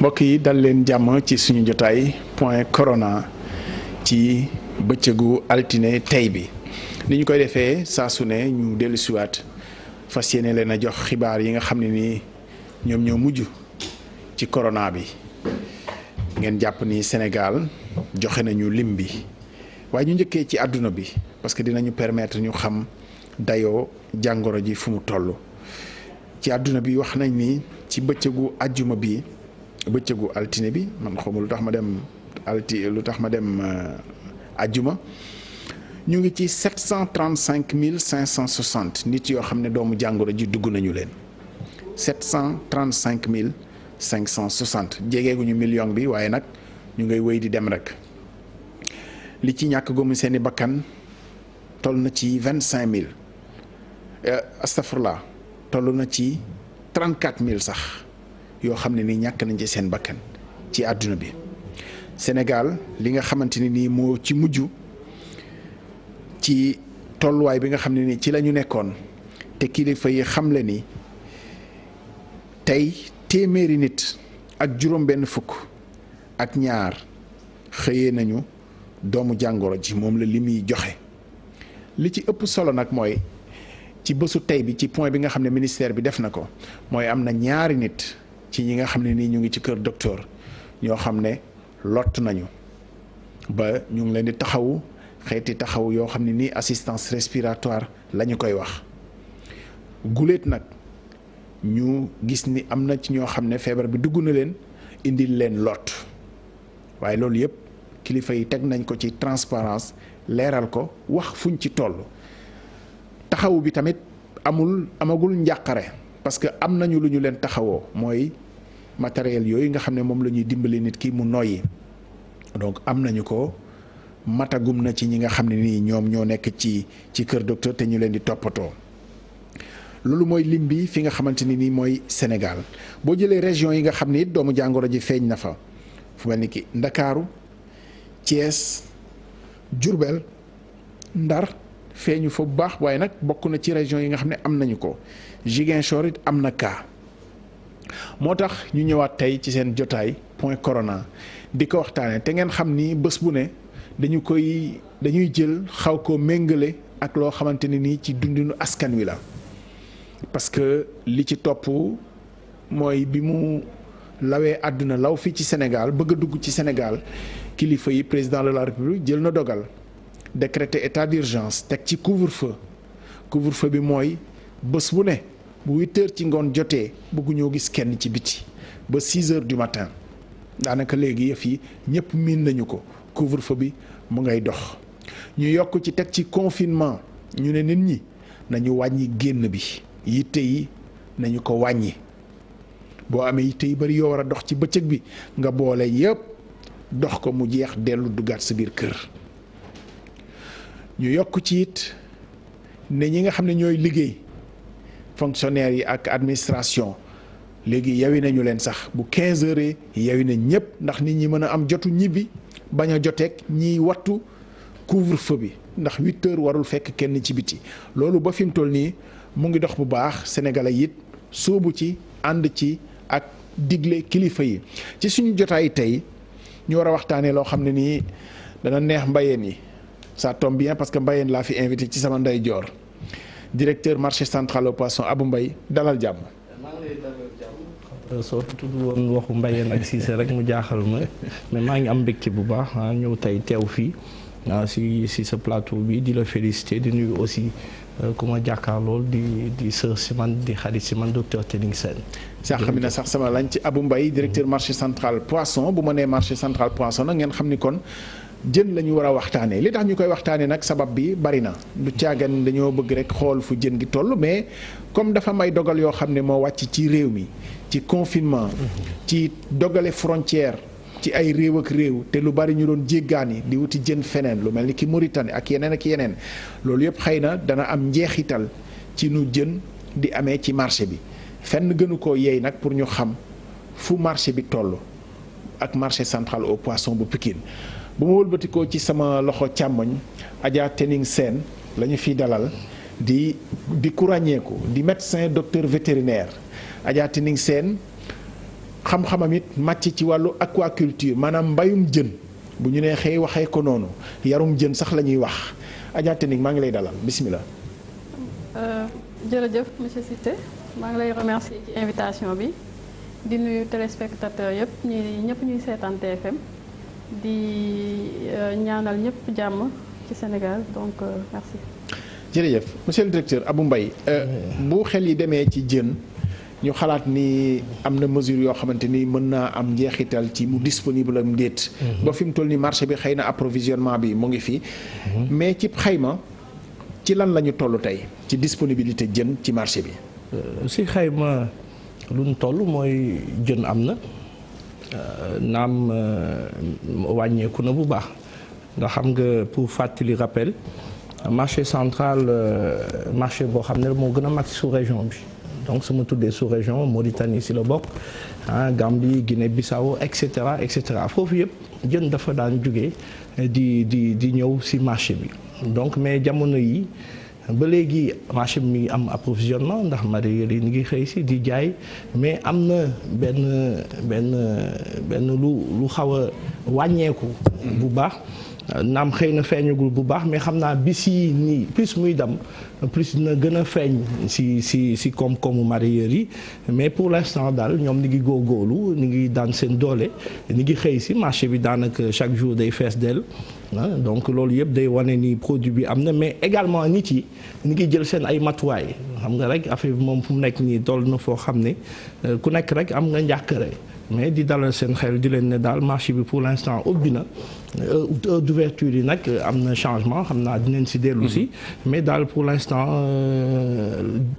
mbokk yi dal leen jàmm ci suñu jotaay point corona ci bëccëgu altine tey bi ni ñu koy defee saa su ne ñu dellusiwaat fas yéene leen a jox xibaar yi nga xam ne ni ñoom ñoo mujj ci corona bi ngeen jàpp ni Sénégal joxe nañu lim bi waaye ñu njëkkee ci àdduna bi parce que dinañu permettre ñu xam dayoo jàngoro ji fu mu toll ci àdduna bi wax nañ ni ci bëccëgu àjjuma bi bëccëgu altine bi man xawma lu tax ma dem àjjuma ñu ngi ci 735 560 nit yoo xam ne doomu jàngoro ji dugg nañu leen 735 560 jegeeguñu million bi waaye nag ñu ngay wéy di dem rek li ci ñàkk gomu seeni bakkan toll na ci 25 000 astafurlah toll na ci 34 000 sax yoo xam ne ni ñàkk nañ ci seen bakkan ci àdduna bi Sénégal li nga xamante ni nii moo ci mujj ci tolluwaay bi nga xam ne ni ci la ñu nekkoon te kilifa yi xamle ni tey téeméeri nit ak juróom-benn fukk ak ñaar xëyee nañu doomu jàngoro ji moom la li muy joxe li ci ëpp solo nag mooy ci bésu tey bi ci point bi nga xam ne ministère bi def na ko mooy am na ñaari nit ci ñi nga xam ne nii ñu ngi ci kër docteur ñoo xam ne lott nañu ba ñu ngi leen di taxawu xeeti taxaw yoo xam ne nii assistance respiratoire la ñu koy wax guléet nag ñu gis ni am na ci ñoo xam ne feebar bi dugg na leen indil leen lot waaye loolu yëpp kilifa yi teg nañ ko ci transparence leeral ko wax fuñ ci toll taxawu bi tamit amagul njàqare parce que am nañu lu ñu leen taxawoo mooy matériel yooyu nga xam ne moom la ñuy dimbali nit ki mu noyyi donc am nañu ko matagum na ci ñi nga xam ne nii ñoom ñoo nekk ci kër docteur te ñu leen di toppatoo loolu mooy lim bi fi nga xamante ni nii mooy Sénégal boo jëlee région yi nga xam ne it doomu jàngoro ji feeñ na fa fu mel ni ki Ndakaaru Thiès Diourbel Ndar feeñu fa bu baax waaye nag bokk na ci région yi nga xam ne am nañu ko Ziguinchor it am na cas moo tax ñu ñëwaat tey ci seen jotaay point corona di ko waxtaanee te ngeen xam ni bés bu ne dañuy jël xaw ko méngale ak loo xamante ne nii ci dundinu askan wi la parce que li ci topp mooy bi mu lawee àdduna law fii ci Sénégal bëgg a dugg ci Sénégal kilifa yi président de la République jël na dogal décréter état d'urgence teg ci couvre-feu bi mooy bés bu ne bu 8 heures ci ngoon jotee bëgguñoo gis kenn ci biti ba 6 heures du matin daanaka léegi yëf yi ñëpp miin nañu ko couvre-feu bi mu ngay dox ñu yokk ci teg ci confinement ñu ne nit ñi nañu wàññi génn bi yitte yi nañu ko wàññi boo amee yitte yu bari yoo war a dox ci bëccëg bi nga boole yëpp dox ko mu jeex dellu duggaat sa biir kër ñu yokk ci it ne ñi nga xam ne ñooy liggéey fonctionnaires yi ak administration léegi yawi nañu leen sax bu 15 heures yawi nañ ñëpp ndax nit ñi mën a am jotu ñibbi bañ a joteeg ñiy wattu couvre-feu bi ndax 8 heures warul fekk kenn ci biti loolu ba fi mu toll nii mu ngi dox bu baax sénégalais it soobu ci ànd ci ak digle kilifa yi ci suñu jotaay tey ñu war a waxtaanee loo xam ne nii dana neex mbayeen yi ça tombe bien parce que mbayeen laa fi invité ci sama ndeyjoor directeur marché central au poisson Abou Mbaye dalal jàmm. soo tudd woon waxu Mbayeen ak Cissé rek mu jaaxal ma mais maa ngi am mbégte bu baax ñëw tey teew fii si sa plateau bi di la féliciter di nuyu aussi ku ma jàkkaarlool di sër si man di xarit si man docteur Tening Sène. sax xam na sax sama lañ ci Abou Mbaye directeur marché central poisson bu ma nee marché central poisson nag ngeen xam ni kon. jën la ñu war a waxtaanee li tax ñu koy waxtaanee nag sabab bi bari na du caagan dañoo bëgg rek xool fu jën gi toll mais comme dafa may dogal yoo xam ne moo wàcc ci réew mi ci confinement ci dogale frontière ci ay réew ak réew te lu bari ñu doon jéggaani di wuti jën feneen lu mel ni ki Mauritanie ak yeneen loolu yëpp xëy na dana am njeexital ci nu jën di amee ci marché bi fenn gënu koo yeey nag pour ñu xam fu marché bi toll ak marché central au poisson bu Pikine bu ma wëlbatikoo ci sama loxo càmmoñ Adja Tening Sène la ñu fiy dalal di ku ràññeeku di médecin docteur vétérinaire Adja Tening Sène xam-xamam it màcc ci wàllu aquaculture maanaam mbayum jën bu ñu nee xëy waxee ko noonu yarum jën sax la ñuy wax Adja Tening maa ngi lay dalal bismillah. jërëjëf monsieur Cissé maa ngi lay remercier ci invitation bi di nuyu téléspectateurs yëpp ñuy seetaan TFM di ñaanal ñëpp jàmm ci Sénégal donc merci. jërëjëf monsieur le directeur Abou Mbaye bu xel yi demee ci jën ñu xalaat ni am na mesure yoo xamante ni mën naa am njeexital ci mu disponible am ndéet ba fi mu toll ni marché bi xëy na approvisionnement bi mu ngi fi mais ci xayma ci lan la ñu toll tey ci disponibilité jën ci marché bi. si xayma lu ñu toll mooy jën am na naam wàññeeku na bu baax nga xam nga pour fàttali rappel marché central marché boo xam ne moo gën a mag sous région bi donc su ma tuddee sous région Mauritanie si la bokk Gambie Guinée Bissau et cetera foofu yëpp jën dafa daan jóge di ñëw si marché bi donc mais jamono yi ba léegi marché bi mi ngi am approvisionnement ndax mareyeurs yi ñu ngi xëy si di jaay mais am na benn lu xaw a wàññeeku bu baax naam xëy na feeñagul bu baax mais xam naa bis yi nii plus muy dem plus dina gën a feeñ si koom-koomu mareyeurs yi mais pour l'instant daal ñoom ni ngi góorgóorlu ni ngi daan seen doole ni ngi xëy si marché bi daanaka chaque jour day fees dell donc loolu yëpp day wane ni produit bi am na mais également nit yi ni ngi jël seen ay matuwaay xam nga rek affaire bi moom fu mu nekk nii toll na foo xam ne ku nekk rek am nga njàkkare mais di dalal seen xel di leen ne daal marché bi pour l'instant ubbi na heure d'ouverture yi nag am na changement xam naa dinañ si dellu si mais daal pour l'instant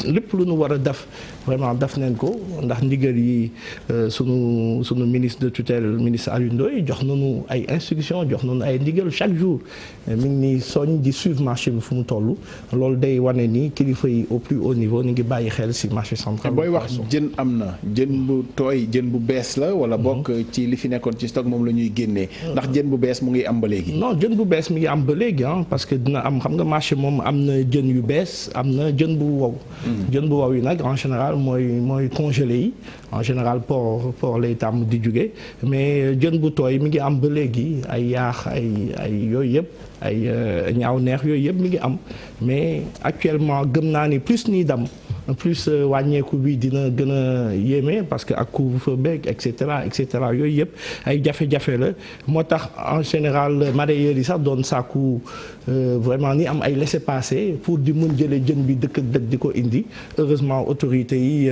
lépp lu nu war a def vraiment def nañ ko ndax ndigal yi sunu ministre de tutelle ministre Aliou Ndoye jox nañu ay instructions jox nañu ay ndigal chaque jour mi ngi ni soñ di suivre marché bi fu mu toll loolu day wane ni kilifa yi au plus haut niveau ni ngi bàyyi xel si marché central. booy wax jën am na jën bu tooy jën bu bees la wala bokk ci li fi nekkoon ci stock moom la ñuy génnee ndax jën bu bees mu ngi am ba léegi. non jën bu bees mi ngi am ba léegi parce que dina am xam nga marché moom am na jën yu bees am na jën bu wow. jën bu wow yi nag en général mooy congelé yi en général port lay tàmm di jóge mais jën bu tooy mi ngi am ba léegi ay yaax ay yooyu yëpp ay ñaaw neex yooyu yëpp mi ngi am mais actuellement gëm naa ni plus nii dem plus wàññeeku bi dina gën a yéeme parce que ak couvre-feu beeg et cetera yooyu yëpp ay jafe-jafe la moo tax en général mareyeurs yi sax doon sàkku vraiment ni am ay laissez-passer pour di mën jëlee jën bi dëkk ak dëkk di ko indi heureusement autorités yi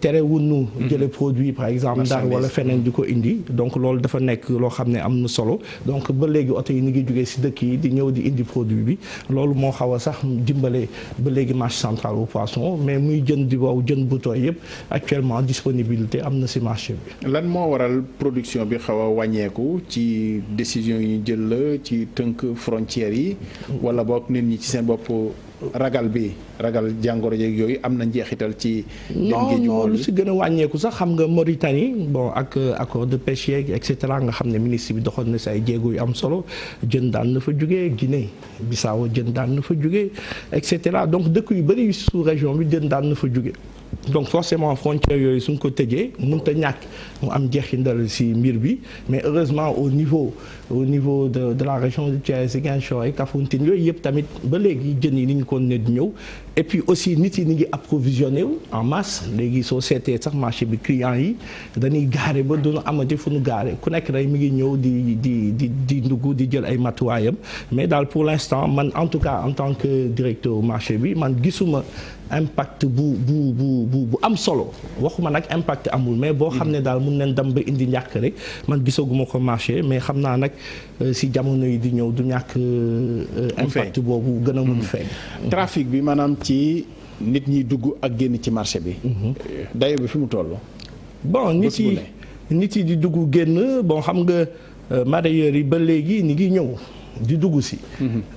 terewuñu jëlee produit par exemple Ndar wala feneen di ko indi donc loolu dafa nekk loo xam ne am na solo donc ba léegi oto yi ni ngi jógee si dëkk yi di ñëw di indi produit bi loolu moo xaw a sax dimbale ba léegi marché central au poisson mais muy jën di wow jën bu tooy yëpp actuellement disponibilité am na ci marché bi. lan moo waral production bi xaw a wàññeeku ci décision yi ñu jël la ci tënk frontières yi wala boog nit ñi ci seen bopp ragal jàngoro yeeg yooyu am na njeexital ci. non lu ci gën a wàññeeku sax xam nga Mauritanie bon ak accord de pêche yeeg et cetera nga xam ne ministre bi doxoon na ci ay jéego yu am solo jën daan na fa jugee Guinée Bissau jën daan na fa jugee et cetera donc dëkk yu bari sous région bi jën daan na fa jugee. donc forcément frontières yooyu suñ ko tëjee mënut a ñàkk mu am jeexindal ci mbir bi mais heureusement au niveau de la région de Thiès Ziguinchor et Kafountine yooyu yëpp tamit ba léegi jën yi ni ñu ko ne di ñëw et puis aussi nit yi ni ngi approvisionné wu en masse léegi soo seetee sax marché bi clients yi dañuy gaare ba duñu amati fu ñu gaare ku nekk rek mi ngi ñëw di ndugg di jël ay matuwaayam mais daal pour l'instant man en tout cas en tant que directeur marché bi man gisuma impact bu am solo waxuma nag impact amul mais boo xam ne daal mun nañ dem ba indi ñàkk rek man gisaguma ko marché mais xam naa nag si jamono yi di ñëw du ñàkk impact boobu gën a mun feeñ. trafic bi maanaam ci nit ñi dugg ak génn ci marché bi. dayo bi fi mu toll. bon nit yi di dugg génn bon xam nga mareyeurs yi ba léegi ni ngi ñëw di dugg si.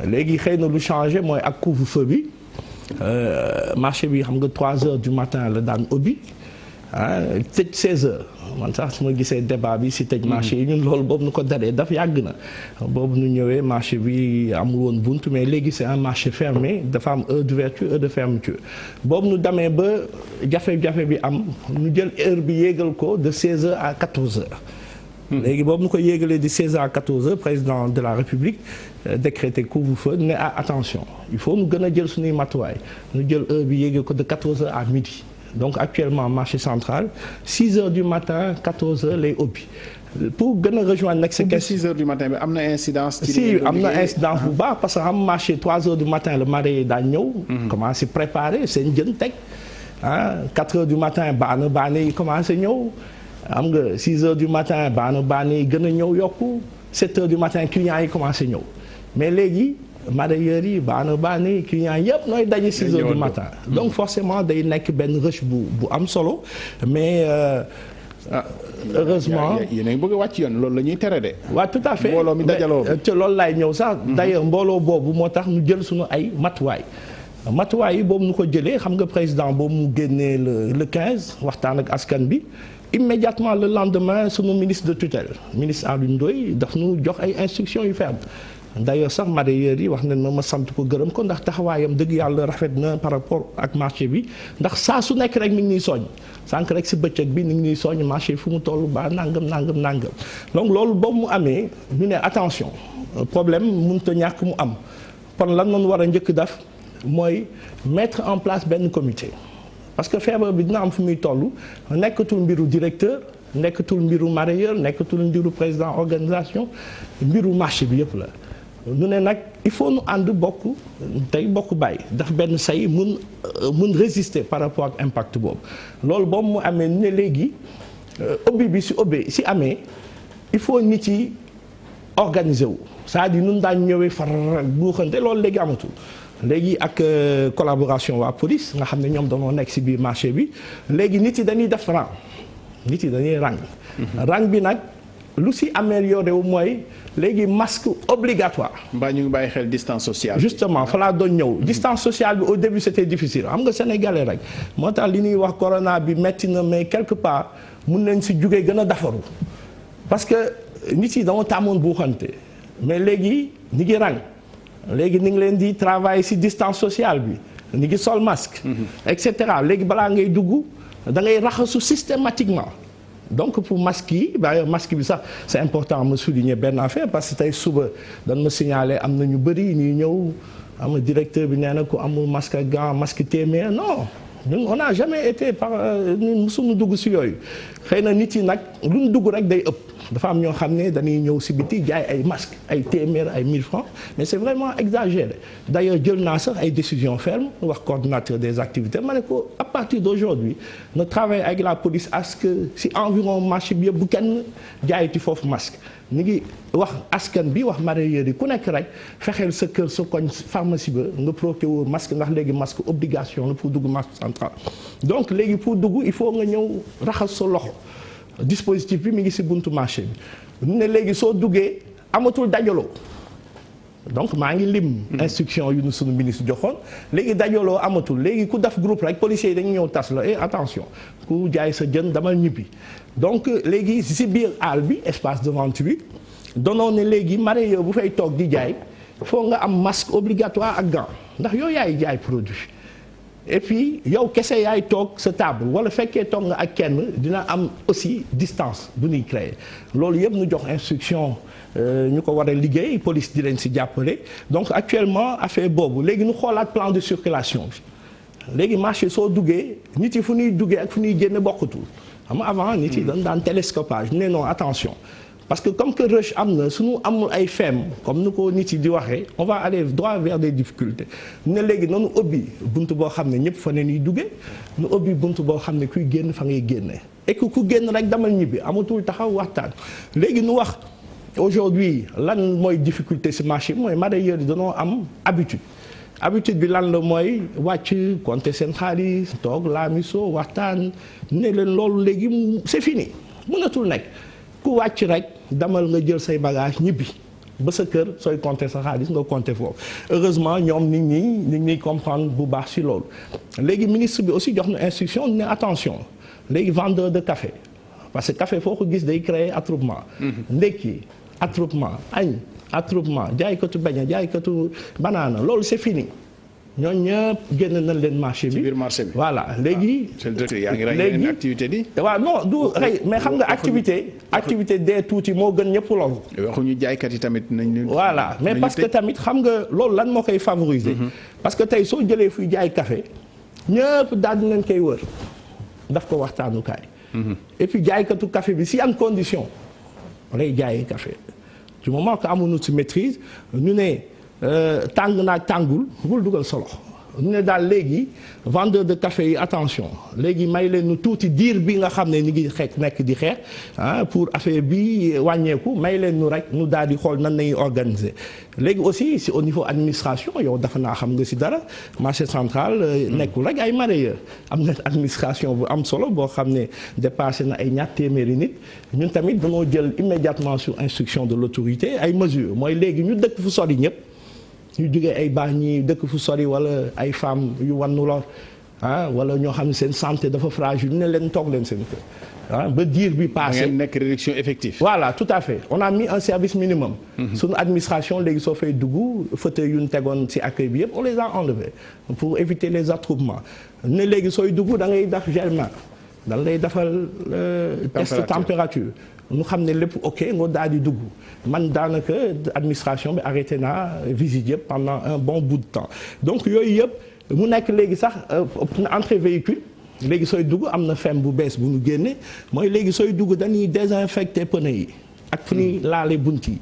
léegi xëy na lu changé mooy ak couvre-feu bi. marché bi xam nga 3 heures du matin la daan ubbi ah tëj 16 heures man sax su ma gisee débat bi si tëj marché yi ñun loolu boobu nu ko dalee daf yàgg na boobu nu ñëwee marché bi amul woon bunt mais léegi c'est un marché fermé dafa am heure d'ouverture heure de fermeture boobu nu demee ba jafe-jafe bi am nu jël heure bi yéegal ko de 16 heures à 14 heures léegi boobu nu ko yéegalee di 16 heures à 14 heures président de la République décrété couvre-feu ne attention il faut nu gën a jël suñuy matuwaay nu jël heure bi yéegal ko de 14 heures à midi donc actuellement marché central 6 heures du matin 14 heures lay ubbi pour gën a rejoindre nag. 6 heures du matin bi am na incidence. si am na incidence bu baax parce que xam marché 3 heures du matin le mareyeur daan ñëw. commencé préparer seen jën teg ah 4 heures du matin baana yi commencé ñëw am nga 6 heures du matin baana yi gën a ñëw yokku 7 heures du matin clients yi commencé ñëw mais léegi. mareyeurs yi baana yi clients yëpp nooy daje 6 heures du matin donc forcément day nekk benn rush bu am solo mais heureusement yéen a ngi bëgg a wàcc yoon loolu la ñuy tere de. waaw tout à fait mbooloo mi dajaloo te loolu laay ñëw sax d'ailleurs mbooloo boobu moo tax ñu jël suñu ay matuwaay yi boobu ñu ko jëlee xam nga président boobu mu génnee le 15 waxtaan ak askan bi immédiatement le lendemain sunu ministre de tutelle ministre Alioune Ndoye daf ñu jox ay instructions yu fermes d'ailleurs sax mareyeurs yi wax nañ ma sant ko gërëm ko ndax taxawaayam dëgg yàlla rafet na par rapport ak marché bi ndax saa su nekk rek mi ngi ñuy soññ sànq rek si bëccëg bi ni ngi ñuy soññ marché fu mu toll ba nangam donc loolu boobu mu amee ñu ne attention problème mënut a ñàkk mu am kon lan noonu war a njëkk def mooy mettre en place benn comité parce que feebar bi dina am fu muy toll nekkatul mbiru directeur nekkatul mbiru mareyeur nekkatul mbiru président organisation mbiru marché bi yëpp la ñu ne nag il faut nu ànd bokk bàyyi ndax benn say mun résister par rapport ak impact boobu loolu boobu mu amee ne léegi ubbi bi si amee il faut nit yi organiser wu c'est-à-dire nun daan ñëwee far buuxante loolu léegi amatul léegi ak collaboration waa police nga xam ne ñoom dañoo nekk si biir marché bi léegi nit yi dañuy def rang nit yi dañuy rang bi nag lu si amélioré wu mooy léegi masque obligatoire. mbaa ñu ngi bàyyi xel distance sociale. justement fa laa doon ñëw distance sociale bi au début c'était difficile xam nga sénégalais rek moo tax li ñuy wax corona bi metti na mais quelque part mun nañ si jugee gën a dafaru parce que nit yi dama tàmmoon buuxante mais léegi ñi ngi rang léegi ni ngi leen di travailler si distance sociale bi ñi ngi sol masque. et cetera léegi balaa ngay dugg da ngay raxasu systématiquement. donc pour masque yi masque bi sax c'est important ma souligner benn affaire parce que tey suba dañ ma signaler am na ñu bëri ñuy ñëw am directeur bi nee na ku amul masque gant masque téeméer non ñun on n'a jamais été par ñun mosuñu dugg si yooyu xëy na nit yi nag lu ñu dugg rek day ëpp dafa am ñoo xam ne dañuy ñëw si biti jaay ay masque ay téeméer ay 1000 francs mais c'est vraiment exagéré d'ailleurs jël naa sax ay décisions fermes wax coordonnateur des activités ma ne ko à partir d'aujourd'hui ne travaille avec la police à ce que si environ marché bi yëpp bu kenn jaayiti foofu masque ni ngi wax askan bi wax mareyeurs yi ku nekk rek fexeel sa kër sa koñ pharmacie ba nga procurer masque ndax léegi masque obligation la pour dugg marché central donc léegi pour dugg il faut nga ñëw raxas sa loxo dispositif bi mi ngi ci buntu marché bi ne léegi soo duggee amatul dajaloo donc maa ngi lim instruction yu nu sunu ministre joxoon léegi dajaloo amatul léegi ku def groupe rek policiers yi dañu ñëw tas la et attention ku jaay sa jën damal ñibbi donc léegi ci biir àll bi espace de vente bi donoon ne léegi mareyeur bu fay toog di jaay foo nga am masque obligatoire ak gant ndax yow yaay jaay produit et puis yow kese yaay toog sa table wala fekkee toog nga ak kenn dina am aussi distance bu ñuy créer loolu yëpp ñu jox instruction ñu ko war a liggéey police di leen si jàppale donc actuellement affaire boobu léegi ñu xoolaat plan de circulation bi léegi marché soo duggee nit yi fu ñuy duggee ak fu ñuy génne bokkatul xam nga avant nit yi dañ daan télescopage ne non attention parce que comme que rush am na suñu amul ay feem comme ni ko nit yi di waxee on va aller droit vers des difficultés ne léegi nanu ubbi bunt boo xam ne ñëpp fa ne ñuy duggee nu ubbi bunt boo xam ne kuy génn fa ngay génne et que ku génn rek damal ñibbi amatul taxaw waxtaan léegi nu wax aujourd'hui lan mooy difficulté ci marché mooy mareyeurs yi dañoo am habitude bi lan la mooy wàcc compter seen xaalis toog laamiso waxtaan ne leen loolu léegi c'est fini mënatul nekk ku wàcc rek damal nga jël say bagage ñibbi ba sa kër sooy compter sa xaalis nga compter foofu heureusement ñoom nit ñi comprendre bu baax ci loolu léegi ministre bi aussi jox na instruction ne attention léegi vendeur de café parce que café foo ko gis day créer attroupement. ndekki attroupement añ attroupement jaaykatu beñe jaaykatu banaana loolu c'est fini. ñooñu ñëpp génn nañ leen marché bi ci biir marché bi. voilà léegi. seen directeur yaa ngi rey yeneen activité di. waaw non du rey mais xam nga activité dee tuuti moo gën ñëpp loolu. waxuñu jaaykat yi tamit nañ. voilà mais parce que tamit xam nga loolu lan moo koy favoriser. parce que tey soo jëlee fuy jaay café ñëpp daal di nañ koy wër daf ko waxtaanukaay. et puis jaaykatu café bi si yan condition lay jaayee café du moment que amuñu ci maîtrise ñu ne. tàng naag tàngul bul dugal solo ñu ne daal léegi vendeur de café yi attention léegi may leen nu tuuti diir bi nga xam ne ni ngi nekk di xeex pour affaire bi wàññeeku may leen nu rek nu daal di xool nan nañuy organiser léegi aussi si au niveau administration yow dafa naa xam nga si dara marché central nekkul rek ay mareyeur am na administration bu am solo boo xam ne dépassé na ay ñaar téeméeri nit ñun tamit dañoo jël immédiatement sur instruction de l'autorité ay mesures mooy léegi ñu dëkk fu sori ñëpp ñu jógee ay baax ñi dëkk fu sori wala ay femmes yu wannu lor wala ñoo xam ne seen santé dafa fragile ñu ne leen toog leen seen kër ba diir bi passé ngeen nekk réduction effective. voilà tout à fait on a mis un service minimum. suñu administration léegi soo fay dugg fauteuil yu ñu tegoon ci accueil bi yëpp on les a enlevés pour éviter les attroupements ne léegi sooy dugg da ngay def gel main dañ lay defal test température. ñu xam ne lépp ok nga daal di dugg man daanaka administration bi arrêté naa visite yëpp pendant un bon bout de temps donc yooyu yëpp mu nekk léegi sax entrée véhicule léegi sooy dugg am na fem bu bees bu ñu génne mooy léegi sooy dugg dañuy désinfecter pneu yi ak fu ñuy laale bunt yi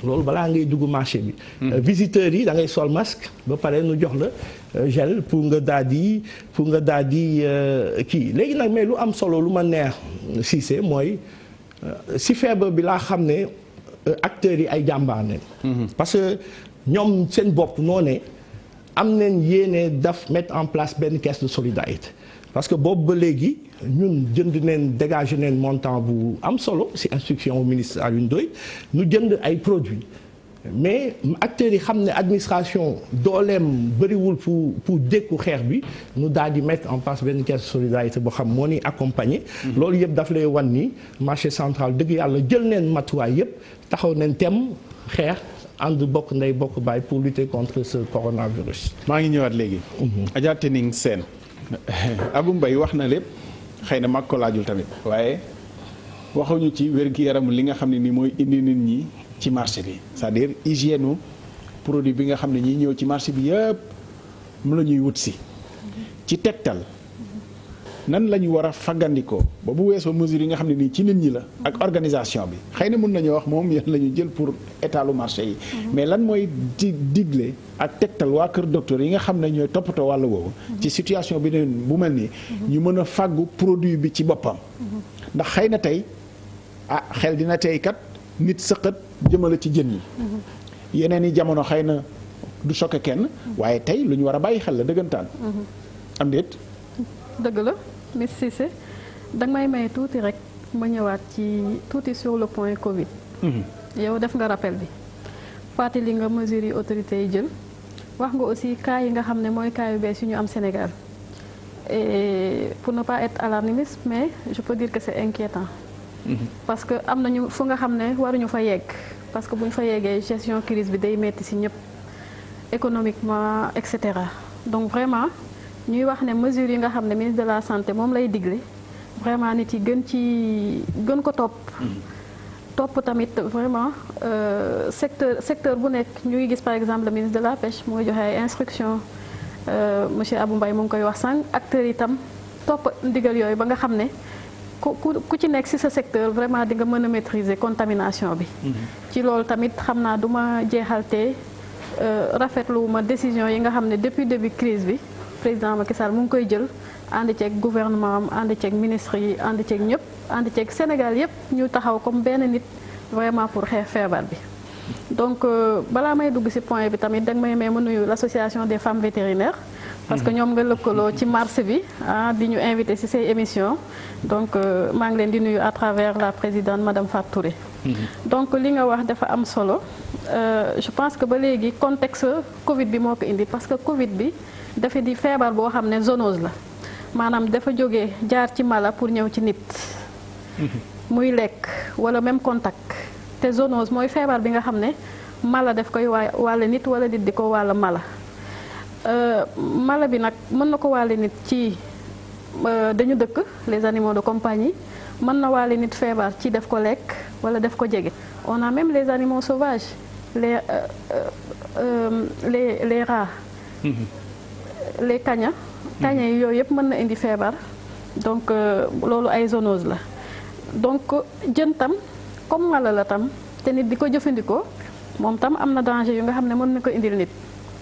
loolu balaa ngay dugg marché bi. visiteurs yi da ngay sol masque ba pare nu jox la gel pour nga daal di kii léegi nag mais lu am solo lu ma neex Cissé mooy. si feebar bi laa xam ne acteurs yi ay jàmbaar nañ parce que ñoom seen bopp noo ne am nañ yéene daf mettre en place benn caisse de solidarité parce que boobu ba léegi ñun jënd neen dégager neen montant bu am solo si instruction au ministre Alioune Ndoye ñu jënd ay produits mais acteurs yi xam ne administration dooleem bëriwul pour dékku xeex bi ñu daal di mettre en place benn caisse de solidarité boo xam moo ni accompagner. loolu yëpp daf lay wan ni marché central dëgg yàlla jël neen matuwaay yëpp taxaw neen tem xeex ànd bokk ndey bokk baay pour lutter contre ce coronavirus. maa ngi ñëwaat léegi. Adja Tening Sène Abou Mbaye wax na lépp xëy na mag ko laajul tamit waaye waxuñu ci wér-gu-yaram li nga xam ne ni mooy indi nit ñi. ci marché bi c'est-à-dire hygiène produit bi nga xam ne ñi ñëw ci marché bi yëpp mu la ñuy wut si ci tegtal nan la ñu war a faggandikoo ba bu weesoo mesures yi nga xam ne nii ci nit ñi la ak organisation bi xëy na mën nañoo wax moom yéen la ñu jël pour étalu marché yi mais lan mooy digle ak tegtal waa kër docteur yi nga xam ne ñooy toppatoo wàllu woowu ci situation bi ne bu mel nii ñu mën a faggu produit bi ci boppam ndax xëy na tey xel dina tey kat nit sëqat jëmale ci jën yi yeneen i jamono xëy na du choqué kenn waaye tey lu ñu war a bàyyi xel la dëggantaan am déet dëgg la Miss Cissé danga may tuuti rek ma ñëwaat ci tuuti sur le point Covid yow def nga rappel bi fàttali nga mesures yi autorités yi jël wax nga aussi cas yi nga xam ne mooy cas yu bees yu ñu am Sénégal et pour ne pas être alarmiste mais je peux dire que c'est inquiétant parce que am nañu fu nga xam ne waruñu fa yegg parce que bu ñu fa yeggee gestion crise bi day metti ci ñëpp économiquement et cetera donc vraiment ñuy wax ne mesures yi nga xam ne ministre de la santé moom lay digle vraiment nit yi gën ko topp tamit vraiment secteur bu nekk ñuy gis par exemple le ministre de la pêche mu ngi joxe ay instructions monsieur Abou Mbaye mu ngi koy wax sànq acteurs yi tam topp ndigal yooyu ba nga xam ne ku ci nekk ci sa secteur vraiment di nga mën a maîtriser contamination bi. ci loolu tamit xam naa du ma jeexalte rafetlu ma décision yi nga xam ne depuis début crise bi président Macky Sall mu ngi koy jël ànd ceeg gouvernement am ànd ceeg ministre yi ànd ceeg ñëpp ànd ceeg Sénégal yëpp ñu taxaw comme benn nit vraiment pour xeex feebar bi. donc balaa may dugg ci point bi tamit danga may ma nuyu l'association des femmes vétérinaires. parce que ñoom nga lëkkaloo ci mars bi di ñu invité ci say émission donc maa ngi leen di nuyu à travers la présidente madame Fatou Touré. donc li nga wax dafa am solo je pense que ba léegi contexte Covid bi moo ko indi parce que Covid bi dafa di feebar boo xam ne zoonose la maanaam dafa jógee jaar ci mala pour ñëw ci nit. muy lekk wala même contact te zoonose mooy feebar bi nga xam ne mala daf koy wàlle nit wala nit di ko wàll mala. mala bi nag mën na ko wàlle nit ci dañu dëkk les animaux de compagnie mën na wàlle nit feebar ci def ko lekk wala def ko jege. on a même les animaux sauvages les rats. les kaña yi yooyu yëpp mën na indi feebar donc loolu ay zoonose la donc jën tam comme mala la tam te nit di ko jëfandikoo moom tam am na danger yu nga xam ne mën na ko indil nit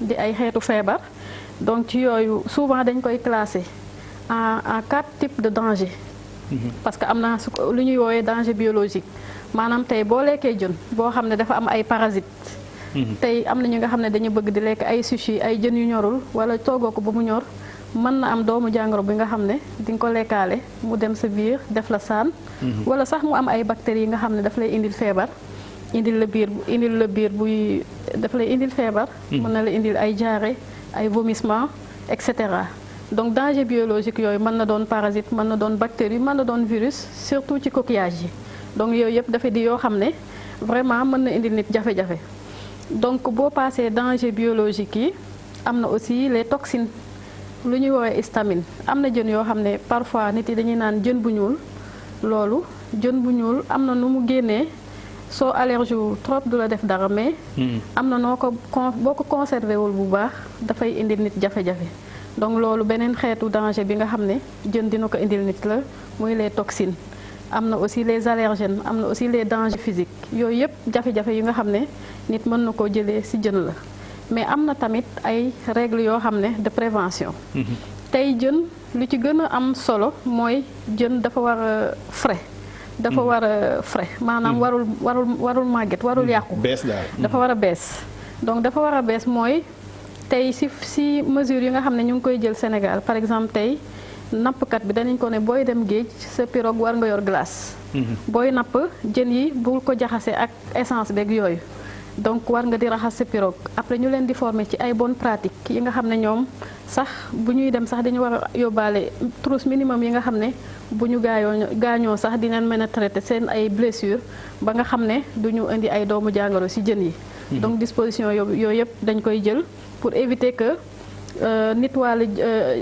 di ay xeetu feebar donc ci yooyu souvent dañ koy classer en 4 types de danger. parce que am na lu ñuy woowee danger biologique maanaam tey boo lekkee jën boo xam ne dafa am ay parasites. tey am na ñu nga xam ne dañu bëgg di lekk ay sushi ay jën yu ñorul wala toogoo ko ba mu ñor mën na am doomu jàngoro bi nga xam ne di nga ko lekkaale mu dem sa biir def la saan. wala sax mu am ay bactéries yi nga xam ne daf lay indil feebar. indil la biir buy daf lay indil feebar. mën na la indil ay diarrhée ay vomissement et cetera. donc danger biologique yooyu mën na doon parasite mën na doon bactérie mën na doon virus surtout ci coquillage yi donc yooyu yëpp dafa di yoo xam ne vraiment mën na indil nit jafe-jafe. donc boo paasee danger biologique yi am na aussi les toxines lu ñuy woowee histamine am na jën yoo xam ne parfois nit yi dañuy naan jën bu ñuul loolu jën bu ñuul am na nu mu génnee soo allergie wu trop du la def dara mais am na noo ko boo ko conservé wul bu baax dafay indil nit jafe-jafe donc loolu beneen xeetu danger bi nga xam ne jën dina ko indil nit la muy les toxines am na aussi les allergènes am na aussi les dangers physiques yooyu yëpp jafe-jafe yi nga xam ne nit mën na koo jëlee ci jën la mais am na tamit ay règles yoo xam ne de prévention. tey jën lu ci gën a am solo mooy jën dafa war a frais. dafa war a frais maanaam warul màgget warul yàqu. bees daal dafa war a bees donc dafa war a bees mooy tey ci mesures yi nga xam ne ñu ngi koy jël Sénégal par exemple tey. nappkat bi danañ ko ne booy dem géej sa pirogue war nga yor glace. booy napp jën yi bul ko jaxase ak essence beeg yooyu donc war nga di raxas sa pirogue après ñu leen di former ci ay bonnes pratiques yi nga xam ne ñoom sax bu ñuy dem sax dañu war a yóbbaale trousse minimum yi nga xam ne bu ñu gaañoo sax dinañ mën a traiter seen ay blessures ba nga xam ne du ñu indi ay doomu jàngoro ci jën yi. donc disposition yooyu yëpp dañ koy jël pour éviter que. nit wàll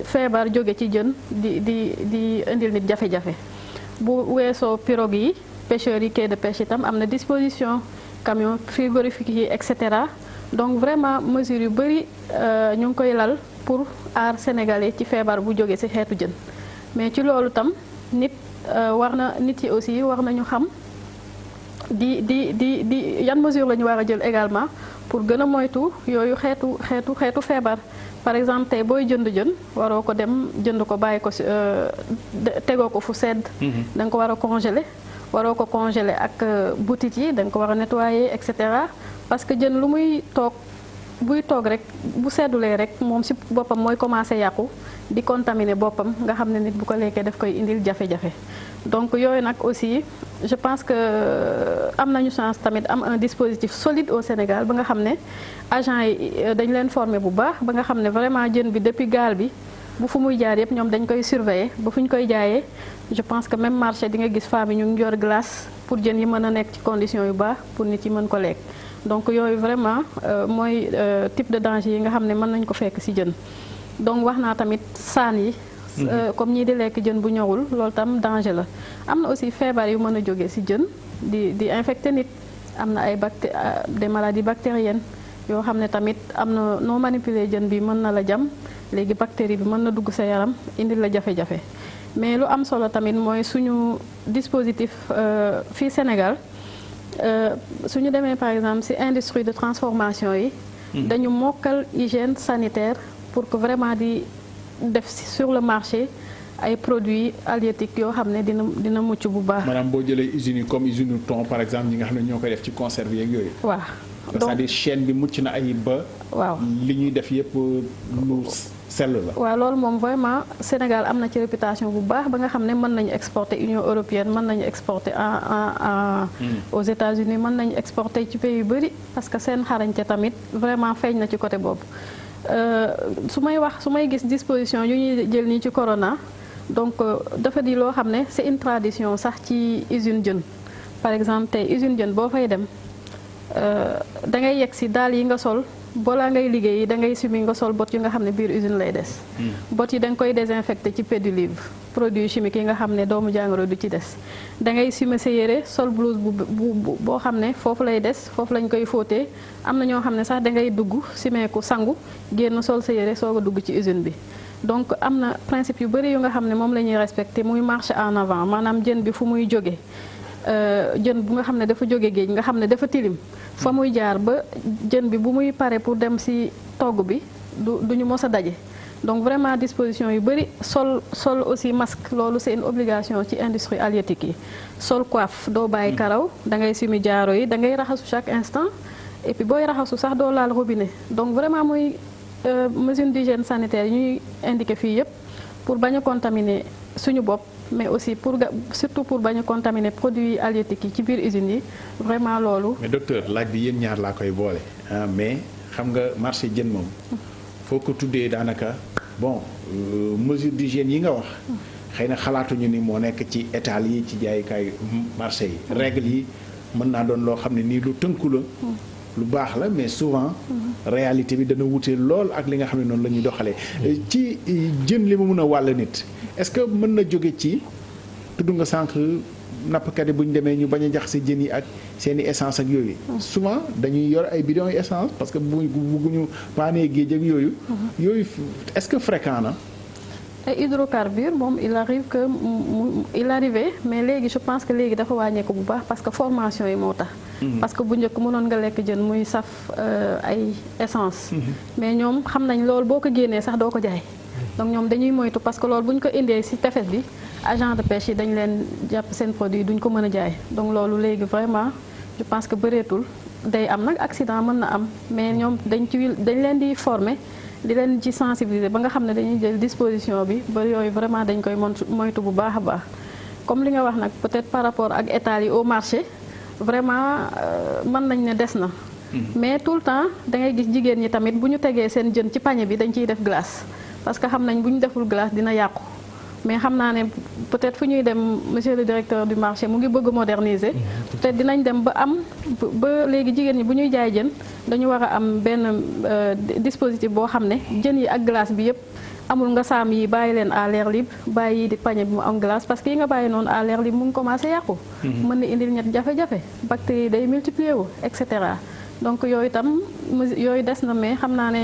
feebar jóge ci jën di indil nit jafe-jafe bu weesoo pirogue yi pêcheurs yi quai de pêche itam am na disposition camion frigorifique yi et cetera donc vraiment mesures yu bëri ñu ngi koy lal pour aar sénégalais ci feebar bu jóge ci xeetu jën mais ci loolu tam nit yi aussi war nañu xam di yan mesure la ñu war a jël également pour gën a moytu yooyu xeetu feebar. par exemple tey booy jënd jën waroo ko dem jënd ko bàyyi ko tegoo ko fu sedd. da nga ko war a congeler waroo ko congeler ak butit yi da nga ko war a nettoyer et cetera parce que jën lu muy buy toog rek bu seddulee rek moom ci boppam mooy commencer yàqu di contaminer boppam nga xam ne nit bu ko lekkee daf koy indil jafe-jafe. donc yooyu nag aussi je pense que am nañu chance tamit am un dispositif solide au Sénégal ba nga xam ne agents yi dañ leen former bu baax ba nga xam ne vraiment jën bi depuis gaal bi bu fu muy jaar yëpp ñoom dañ koy surveiller ba fu ñu koy jaayee je pense que même marché di nga gis femmes yi ñu ngi yor glace pour jën yi mën a nekk ci conditions yu baax pour nit yi mën ko lekk donc yooyu vraiment mooy type de danger yi nga xam ne mën nañ ko fekk ci jën donc wax naa tamit saan yi. comme ñii di lekk jën bu ñorul loolu tam danger la am na aussi feebar yu mën a jóge ci jën di infecter nit am na ay des maladies bactériennes yoo xam ne tamit am na noo manipuler jën bi mën na la jam léegi bactérie bi mën na dugg sa yaram indil la jafe-jafe mais lu am solo tamit mooy suñu dispositif fii Sénégal suñu demee par exemple ci industrie de transformation yi dañu mokkal hygiène sanitaire pour que vraiment di def sur le marché ay produits halieutiques yoo xam ne dina mucc bu baax. maanaam boo jëlee usines yi comme usine thon par exemple ñi nga xam ne ñoo koy def ci conserve yeeg yooyu. waaw donc c'est-à-dire chaîne bi mucc na ayib ba. waaw li ñuy def yëpp lu sell la. waaw loolu moom vraiment Sénégal am na ci réputation bu baax ba nga xam ne mën nañu exporter Union européenne mën nañu exporter aux États-Unis mën nañu exporter ci pays yu bëri parce que seen xarañte tamit vraiment feeñ na ci côté boobu. su may gis disposition yu ñuy jël nii ci corona donc dafa di loo xam ne c'est une tradition sax ci usine jën par exemple tey usine jën boo fay dem da ngay yegg si daal yi nga sol balaa ngay liggéey da ngay sumi nga sol bot yi nga xam ne biir usine lay des. bot yi da nga koy désinfecté ci pédiluve produit chimique yi nga xam ne doomu jàngoro du ci des da ngay sumé sa yére sol blouse boo xam ne foofu lay des foofu lañ koy fóotee am na ñoo xam ne sax da ngay dugg simeeku sangu génn sol sa yére soog a dugg ci usine bi. donc am na principe yu bëri yu nga xam ne moom la ñuy respecté muy marche en avant maanaam jën bi fu muy jóge jën bu nga xam ne dafa jóge géej nga xam ne dafa tilim fa muy jaar ba jën bi bu muy pare pour dem ci togg bi du ñu mos a daje donc vraiment disposition yu bëri sol aussi masque loolu c'est une obligation ci industrie halieutique yi sol coiffe doo bàyyi karaw da ngay sumi jaaro yi da ngay raxasu chaque instant et puis booy raxasu sax doo laal robinet donc vraiment muy mesure d'hygiène sanitaire yi ñuy indiqué fii yëpp pour bañ a contaminer suñu bopp mais aussi surtout pour bañ a contaminer produits halieutiques yi ci biir usines yi vraiment loolu. mais docteur laaj bi yéen ñaar laa koy boole mais xam nga marché jën moom foo ko tuddee daanaka bon mesure d'hygiène yi nga wax xëy na xalaatuñu ni moo nekk ci étal yi ci jaayukaay marché yi règle yi mën naa doon loo xam ne nii lu tënku la. lu baax la mais souvent réalité bi dana wute lool ak li nga xam ne noonu la ñuy doxalee ci jën li mu mën a wàll nit est-ce que mën na jóge ci tudd nga sànq nappkat yi bu ñu demee ñu bañ a jaxase jën yi ak seeni essence ak yooyu souvent dañuy yor ay bidons essence parce que bugguñu paanee géej ak yooyu est-ce que fréquent na ay hydrocarbures moom il arrivait mais léegi je pense que léegi dafa wàññeeku bu baax parce que formation yi moo tax parce que bu njëkk mënoon nga lekk jën muy saf ay essence mais ñoom xam nañ loolu boo ko génnee sax doo ko jaay donc ñoom dañuy moytu parce que loolu bu ñu ko indee ci tefes bi agent de pêche yi dañ leen jàpp seen produit duñ ko mën a jaay donc loolu léegi vraiment je pense que bëreetul day am nag accident mën na am mais ñoom dañ leen di former di leen ci sensibiliser ba nga xam ne dañuy jël disposition bi ba yooyu vraiment dañ koy moytu bu baax a baax comme li nga wax nag peut-être par rapport ak état yi au marché vraiment mën nañ ne des na mais tout le temps da ngay gis jigéen ñi tamit bu ñu tegee seen jën ci panier bi dañ ciy def glace parce que xam nañ bu ñu deful glace dina yàqu mais xam naa ne peut-être fu ñuy dem monsieur le directeur du marché mu ngi bëgg moderniser peut-être dinañ dem ba léegi jigéen ñi bu ñuy jaay jën dañu war a am benn dispositif boo xam ne jën yi ak glace bi yëpp amul nga saam yi bàyyi leen à l'air libre bàyyi di pañe bi mu am glace parce que yi nga bàyyi noonu à l'air libre mu ngi commencé yàqu mën na indil ñett jafe-jafe bactéries yi day multiplier wu et cetera donc yooyu itam yooyu des na mais xam naa ne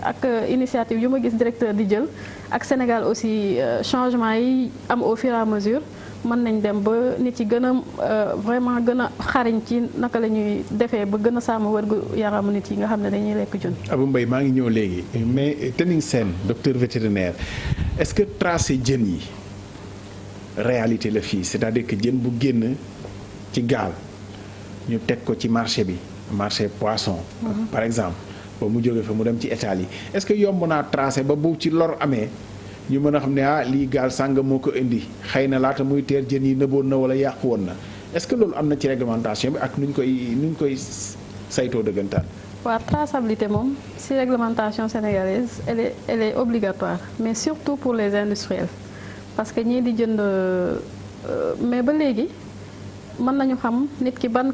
ak initiative yu ma gis directeur di jël ak Sénégal aussi changement yi am au fur et à mesure mën nañ dem ba nit yi gën a vraiment gën a xariñ ci naka la ñuy defee ba gën a sàmm wérgu yaramu nit yi nga xam ne dañuy lekk jën. Abou Mbaye maa ngi ñëw léegi mais Tening Sène docteur vétérinaire est-ce que tracé jën yi réalité la fii c'est-à-dire que jën bu génn ci gaal ñu teg ko ci marché bi marché poisson. par exemple ba mu jógee fa mu dem ci étal yi est-ce que yomb naa tracé ba bu ci lor amee. ñu mën a xam ne lii gaal sàng moo ko indi xëy na laata muy teer jën yi nëboon na wala yàqu woon na est-ce que loolu am na ci réglementation bi ak nuñ koy saytoo dëggantaan. waaw traçabilité moom ci réglementation sénégalaise elle est obligatoire mais surtout pour les industriels parce que ñii di jënd mais ba léegi mën nañu xam nit ki ban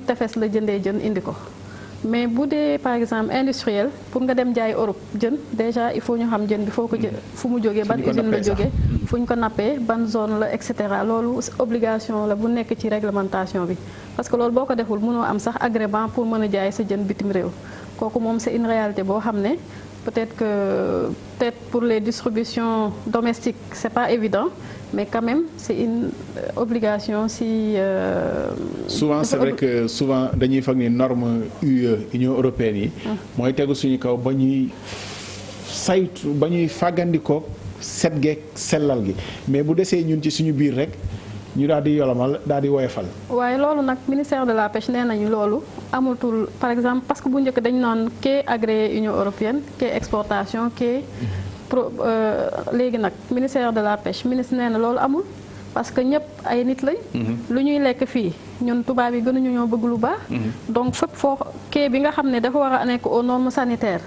tefes la jëndee jën indi ko. mais bu dee par exemple industriel pour nga dem jaay Europe jën déjà il faut ñu xam jën bi foo ko fu mu jógee ban usine la jógee fu ñu ko nappee ban zone la et cetera loolu obligation la bu nekk ci réglementation bi parce que loolu boo ko deful mënoo am sax agrément pour mën a jaay sa jën bitim réew kooku moom c'est une réalité boo xam ne peut-être pour les distributions domestiques c'est pas évident mais quand même c'est une obligation si. souvent c'est vrai que souvent dañuy foog ni norme UE Union européenne yi. mooy tegu suñu kaw ba ñuy saytu ba ñuy fàggandikoo set geek sellal gi mais bu desee ñun ci suñu biir rek ñu daal di yolomal daal di woyofal. waaye loolu nag ministère de la pêche nee nañu loolu amatul par exemple parce que bu njëkk dañu naan quai agréé Union européenne quai exportation quai. léegi nag ministère de la pêche ministre nee na loolu amul parce que ñëpp ay nit lañ. lu ñuy lekk fii ñun tubaab yi gënuñu ñoo bëgg lu baax. donc fépp foo quai bi nga xam ne dafa war a nekk aux normes sanitaires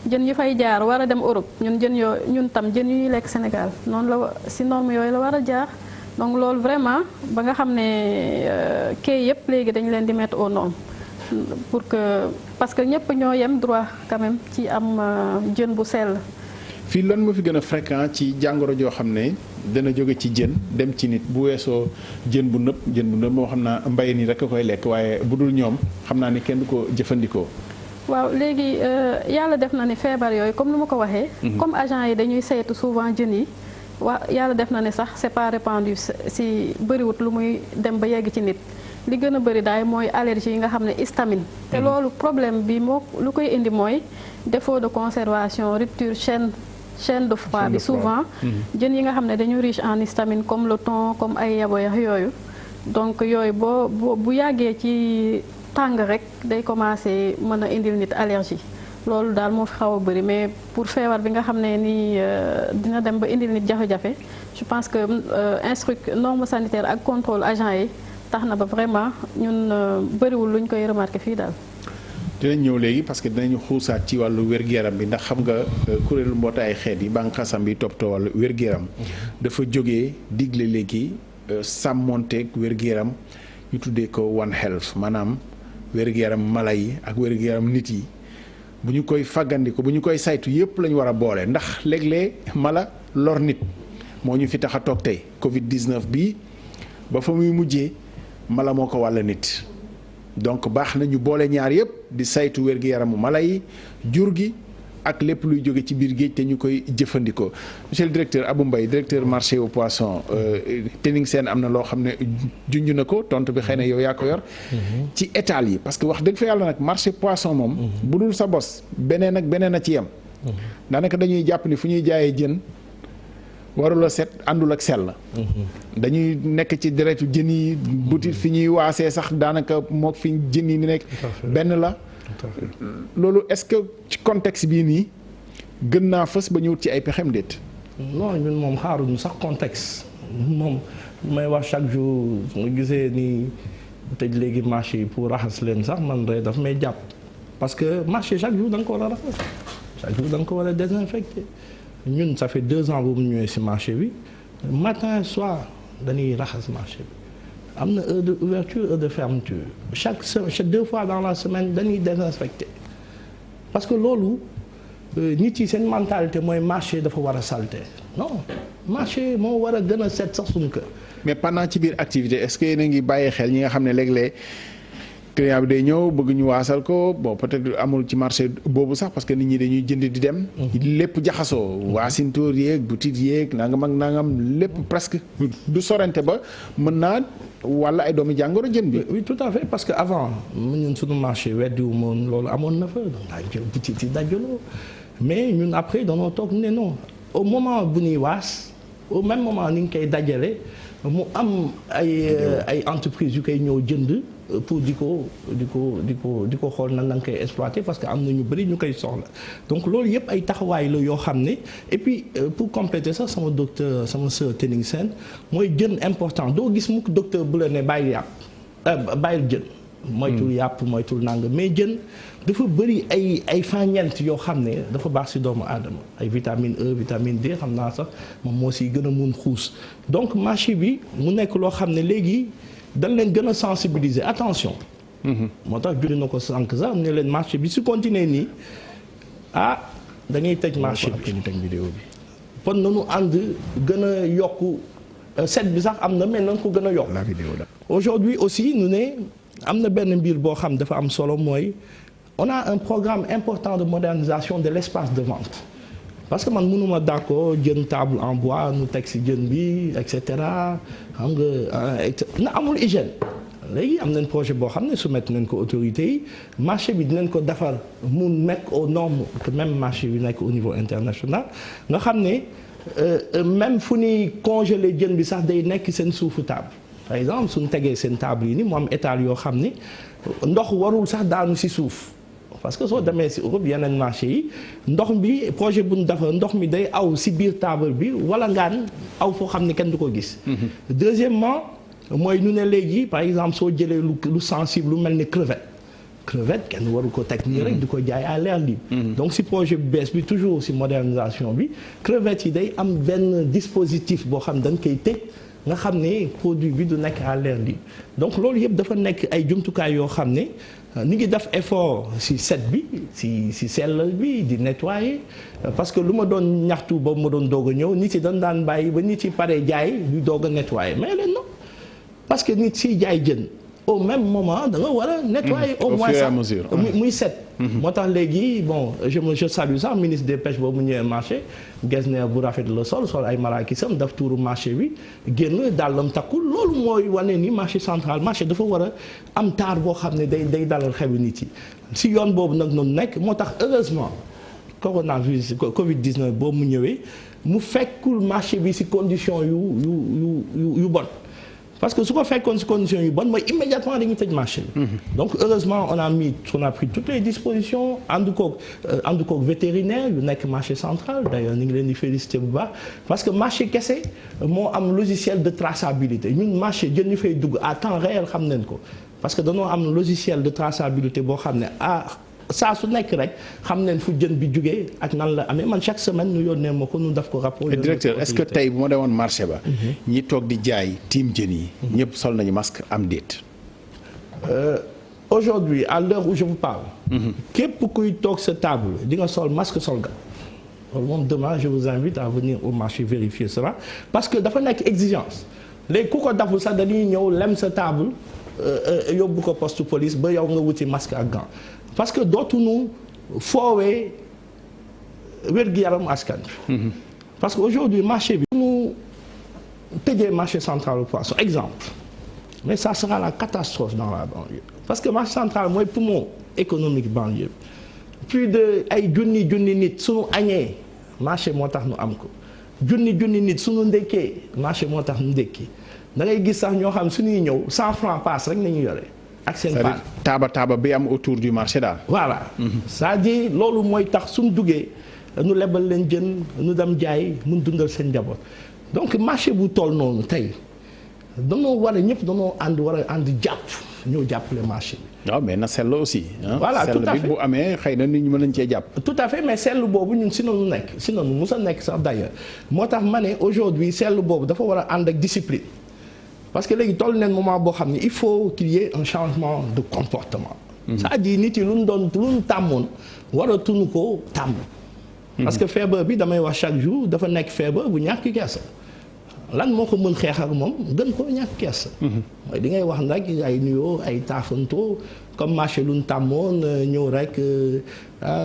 jën yi fay jaar war a dem Europe ñun tam jën yu ñuy lekk Sénégal noonu la si normes yooyu la war a jaar donc loolu vraiment ba nga xam ne quai yëpp léegi dañu leen di mettre aux normes pour que parce que ñëpp ñoo yem droit quand même ci am jën bu sell. fii lan moo fi gën a fréquent ci jàngoro joo xam ne dana jóge ci jën dem ci nit bu weesoo jën bu nëb moo xam naa mbay nii rek a koy lekk waaye bu dul ñoom xam naa ni kenn du ko jëfandikoo. waaw léegi yàlla def na ni feebar yooyu comme lu ma ko waxee. comme agent yi dañuy saytu souvent jën yi yàlla def na ne sax c'est pas répandu si bëriwut lu muy dem ba yegg ci nit. li gën a bëri daay mooy allergie yi nga xam ne histamine. te loolu problème bi moo lu koy indi mooy défaut de conservation rupture chaîne de froid bi souvent. jën yi nga xam ne dañu riche en histamine comme le thon comme ay yaboyax yooyu. donc yooyu bu yàggee ci tàng rek day commencer mën a indil nit allergie loolu daal moo fi xaw a bëri mais pour feebar bi nga xam ne nii dina dem ba indil nit jafe-jafe je pense que norme sanitaire ak contrôle agent yi. tax na ba vraiment ñun bëriwul luñ koy remarqué fii daal. dinañ ñëw léegi parce que dinañu xuusaat ci wàllu wér-gu-yaram bi ndax xam nga kuréelu mbootaay xeet yi bànqaasam bi toppatoo wàllu wér-gu-yaram dafa jógee digle léegi sàmmonteeg wér-gu-yaram ñu tuddee ko One Health maanaam wér-gu-yaram mala yi ak wér-gu-yaram nit yi bu ñu koy fàggandiko bu ñu koy saytu yépp lañu war a boole ndax léeg-léeg mala lor nit moo ñu fi tax a toog tey Covid 19 bii ba fa muy mujjee. mala moo ko wàll nit donc baax na ñu boole ñaar yëpp di saytu wér-gu-yaramu mala yi jur gi ak lépp luy jóge ci biir géej te ñu koy jëfandikoo monsieur le directeur Abou Mbaye directeur marché au poisson Tening Sène am na loo xam ne junj na ko tontu bi xëy na yow yaa ko yor ci étal yi parce que wax dëgg fa yàlla nag marché poisson moom bu dul sa bos beneen ak beneen a ci yem daanaka dañuy jàpp ni fu ñuy jaayee jën warula set àndul ak sell dañuy nekk ci deretu jën yi butit fi ñuy waasee sax daanaka mook fi jën yi ni nekk benn la loolu est-ce que ci contexte bii nii gën naa fës ba ñëwut ci ay pexem déet non ñun moom xaaruñu sax contexte moom may wax chaque jour su nga gisee ni tëj léegi marché yi pour raxas leen sax man rek daf may jàpp parce que marché chaque jour da nga ko war a raxas chaque jour da nga ko war a désinfecter ñun ça fait 2 ans boobu ñëwee ci marché bi matin soir dañuy raxas marché bi am na heure de ouverture heure de fermeture chaque 2 fois dans la semaine dañuy désinfecter parce que loolu nit yi seen mentalité mooy marché dafa war a salté non marché moo war a gën a set sax suñu kër. mais pendant ci biir activité est-ce que yéen a ngi bàyyi xel ñi nga xam ne léeg-léeg client bi day ñëw bëgg ñu waasal ko bon peut-être amul ci marché boobu sax parce que nit ñi dañuy jënd di dem. lépp jaxasoo waasintóor yeeg boutique yeeg nangam ak nangam lépp presque du sorante ba mën naa wala ay doomi jàngoro jën bi. oui tout à fait parce que avant ñun suñu marché weddiwu moom loolu amoon na fa daa jël boutique yi dajaloo mais ñun après danoo toog ne non au moment bu ñuy waas au même moment ni nga koy dajale mu am ay entreprises yu koy ñëw jënd. pour di ko xool nan la nga koy exploiter parce que am na ñu bëri ñu koy soxla donc loolu yëpp ay taxawaay la yoo xam ne et puis pour compléter sax sama sœur Tening Sène mooy jën important doo gis mukk docteur bu la ne bàyyi yàpp bàyyil jën moytul yàpp moytul nang mais jën dafa bëri ay ferñeent yoo xam ne dafa baax ci doomu aadama ay vitamine E vitamine D xam naa sax moom moo siy gën a mun xuus donc marché bi mu nekk loo xam ne léegi dañ leen gën a sensibiliser attention. moo tax juri na ko sànq sax ne leen marché bi su continuer nii dañuy tëj marché bi vidéo bi kon nañu ànd gën a yokk set bi sax am na mais nañ ko gën a yokk. la vidéo la. aujourd'hui aussi ñu ne am na benn mbir boo xam dafa am solo mooy on a un programme important de modernisation de l'espace de vente. parce que man mënuma d'accord jën table en bois nu teg ci jën bi et cetera xam nga na amul hygiène léegi am nañ projet boo xam ne soumettre nañ ko autorités yi marché bi dinañ ko defar mu nekk aux normes que même marché bi nekk au niveau international nga xam ne même fu ñuy congeler jën bi sax day nekk seen suufu table par exemple suñ tegee seen table yi ni mu am étal yoo xam ne ndox warul sax daanu ci suuf parce que soo demee si Europe yeneen marché yi ndox bi projet bu ñu defar ndox mi day aw si biir table bi wala ngaan aw foo xam ne kenn du ko gis. Deuxièmement mooy ñu ne léegi par exemple soo jëlee lu sensible lu mel ni crevette kenn waru ko teg nii rek di ko jaay à l'air libre. Donc si projet bu bees bi toujours si modernisation bi crevette yi day am benn dispositif boo xam dañ koy tëj nga xam ne produit bi du nekk à l'air libre donc loolu yëpp dafa nekk ay jumtukaay yoo xam ne ni ngi def effort si set bi si sellal bi di nettoyer parce que lu ma doon ñaxtu boobu ma doon doog a ñëw nit yi dañ daan bàyyi ba nit yi pare jaay du doog a nettoyer mais leen non parce que nit siy jaay jën au même moment da nga war a nettoyer au moins sax muy set moo tax léegi bon je salue sax ministre des pêches boobu mu ñëwee marché Getzner bu rafet la sol ay marakisam daf tuuru marché bi génn dàllam takkul loolu mooy wane ni marché central marché dafa war a am taar boo xam ne day dalal xelu nit yi si yoon boobu nag noonu nekk moo tax heureusement coronavirus Covid 19 boobu mu ñëwee mu fekkul marché bi si condition yu bon parce que su ko fekkoon si conditions yu bonnes mooy immédiatement dañuy tëj marché bi. Donc heureusement on a pris toutes les dispositions ànd koog vétérinaire yu nekk marché central d'ailleurs ñu ngi leen di féliciter bu baax parce que marché kese moo am logiciel de traçabilité ñun marché jën ñu fay dugg à temps réel xam nañ ko parce que dañoo am logiciel de traçabilité boo xam ne saa su nekk rek xam nañ fu jën bi jugee ak nan la amee man chaque semaine ñu yónnee ma ko ñu def ko rapport. Directeur est-ce que tey bu ma demoon marché ba. ñi toog di jaay tiim jën yi. ñëpp sol nañu masque am déet. Aujourd'hui à l'heure où je vous parle. képp kuy toog sa table di nga sol masque sol ga. loolu moom demain je vous invite à venir au marché vérifier cela parce que dafa nekk exigence léegi ku ko daful sax dañuy ñëw lem sa table yóbbu ko poste police ba yow nga wuti masque ak gant. Parce que dootuñu foowee wér-gu-yaram askan bi parce que aujourd'hui marché bi mu tëjee marché central au poisson exemple mais ça sera la catastrophe dans la banlieue parce que marché central mooy poumon économique banlieue plus de ay junni nit suñu añee marché moo tax nu am ko junni nit suñu ndekkee marché moo tax nu ndekki da ngay gis sax ñoo xam suñuy ñëw 100 francs passe rek nañu yore ak seen taaba bi am autour du marché daal. voilà c'est-à-dire loolu mooy tax suñ duggee nu lebal leen jën nu dem jaay mun dundal seen njaboot donc marché bu toll noonu tey danoo war a ñëpp danoo war a ànd jàpp ñoo jàppale marché bi. waaw mais na sell aussi. voilà tout à fait sell bi bu amee xëy na nit ñi mën nañ cee jàpp. tout à fait mais sell boobu ñun si noonu nekk si noonu musa nekk sax d'ailleurs moo tax ma ne aujourd'hui sell boobu dafa war a ànd ak discipline. parce que léegi toll neen moment boo xam ne il faut qu'il y ait un changement de comportement. c'est-à-dire nit yi lu ñu tàmmoon waratuñu ko tàmm. parce que feebar bi damay wax chaque jour dafa nekk feebar bu ñàkk kersa. lan moo ko mën xeex ak moom gën koo ñàkk kersa. mooy di ngay wax nag ay nuyoo ay taafantoo comme marché lu ñu tàmmoon ñëw rek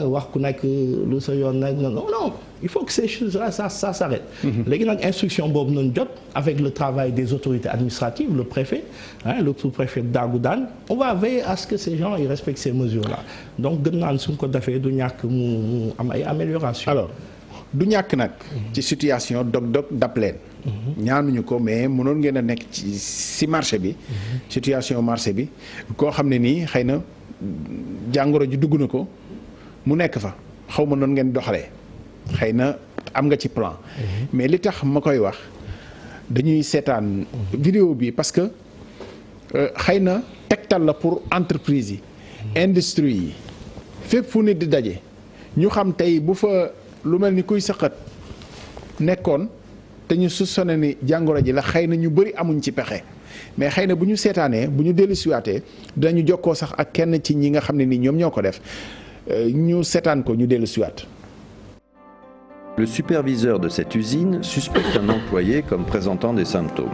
wax ku nekk lu sa yoon nag non il faut que ces choses-là ça s'arrête. léegi nag instruction boobu nañ jot avec le travail des autorités administratives le préfet le sous-préfet Dagoudane on va veiller à ce que ces gens ils respectent ces mesures-là donc gën naan suñ ko defee du ñàkk mu am ay améliorations. alors du ñàkk nag. ci situation dog dab leen. ñaanuñu ko mais mënoon ngeen a nekk ci marché bi. situation marché bi koo xam ne nii xëy na jàngoro ji dugg na ko mu nekk fa xaw ma noonu ngeen doxalee xëy na am nga ci plan. mais li tax ma koy wax dañuy seetaan vidéo bi parce que xëy na tegtal la pour entreprise yi. industrie yi fépp fu nit di daje ñu xam tey bu fa lu mel ni kuy sëqat nekkoon. te ñu soupçonné ni jàngoro ji la xëy na ñu bëri amuñ ci pexe mais xëy na bu ñu seetaanee bu ñu dellusiwaatee dinañu jokkoo sax ak kenn ci ñi nga xam ne ni ñoom ñoo ko def ñu seetaan ko ñu dellusiwaat. Le superviseur de cette usine suspecte un employé comme présentant des symptômes.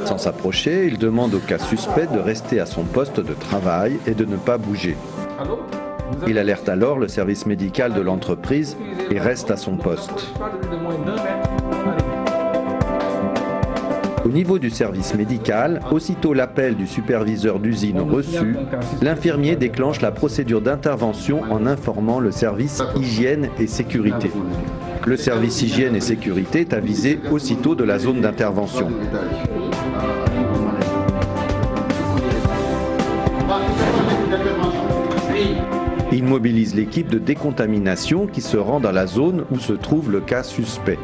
Sans s'approcher, il demande au cas suspect de rester à son poste de travail et de ne pas bouger. Il alerte alors le service médical de l'entreprise et reste à son poste. Au niveau du service médical, aussitôt l'appel du superviseur d'usine reçu, l'infirmier déclenche la procédure d'intervention en informant le service hygiène et sécurité. Le service hygiène et sécurité est avisé aussitôt de la zone d'intervention. Il mobilise l'équipe de décontamination qui se rend dans la zone où se trouve le cas suspect.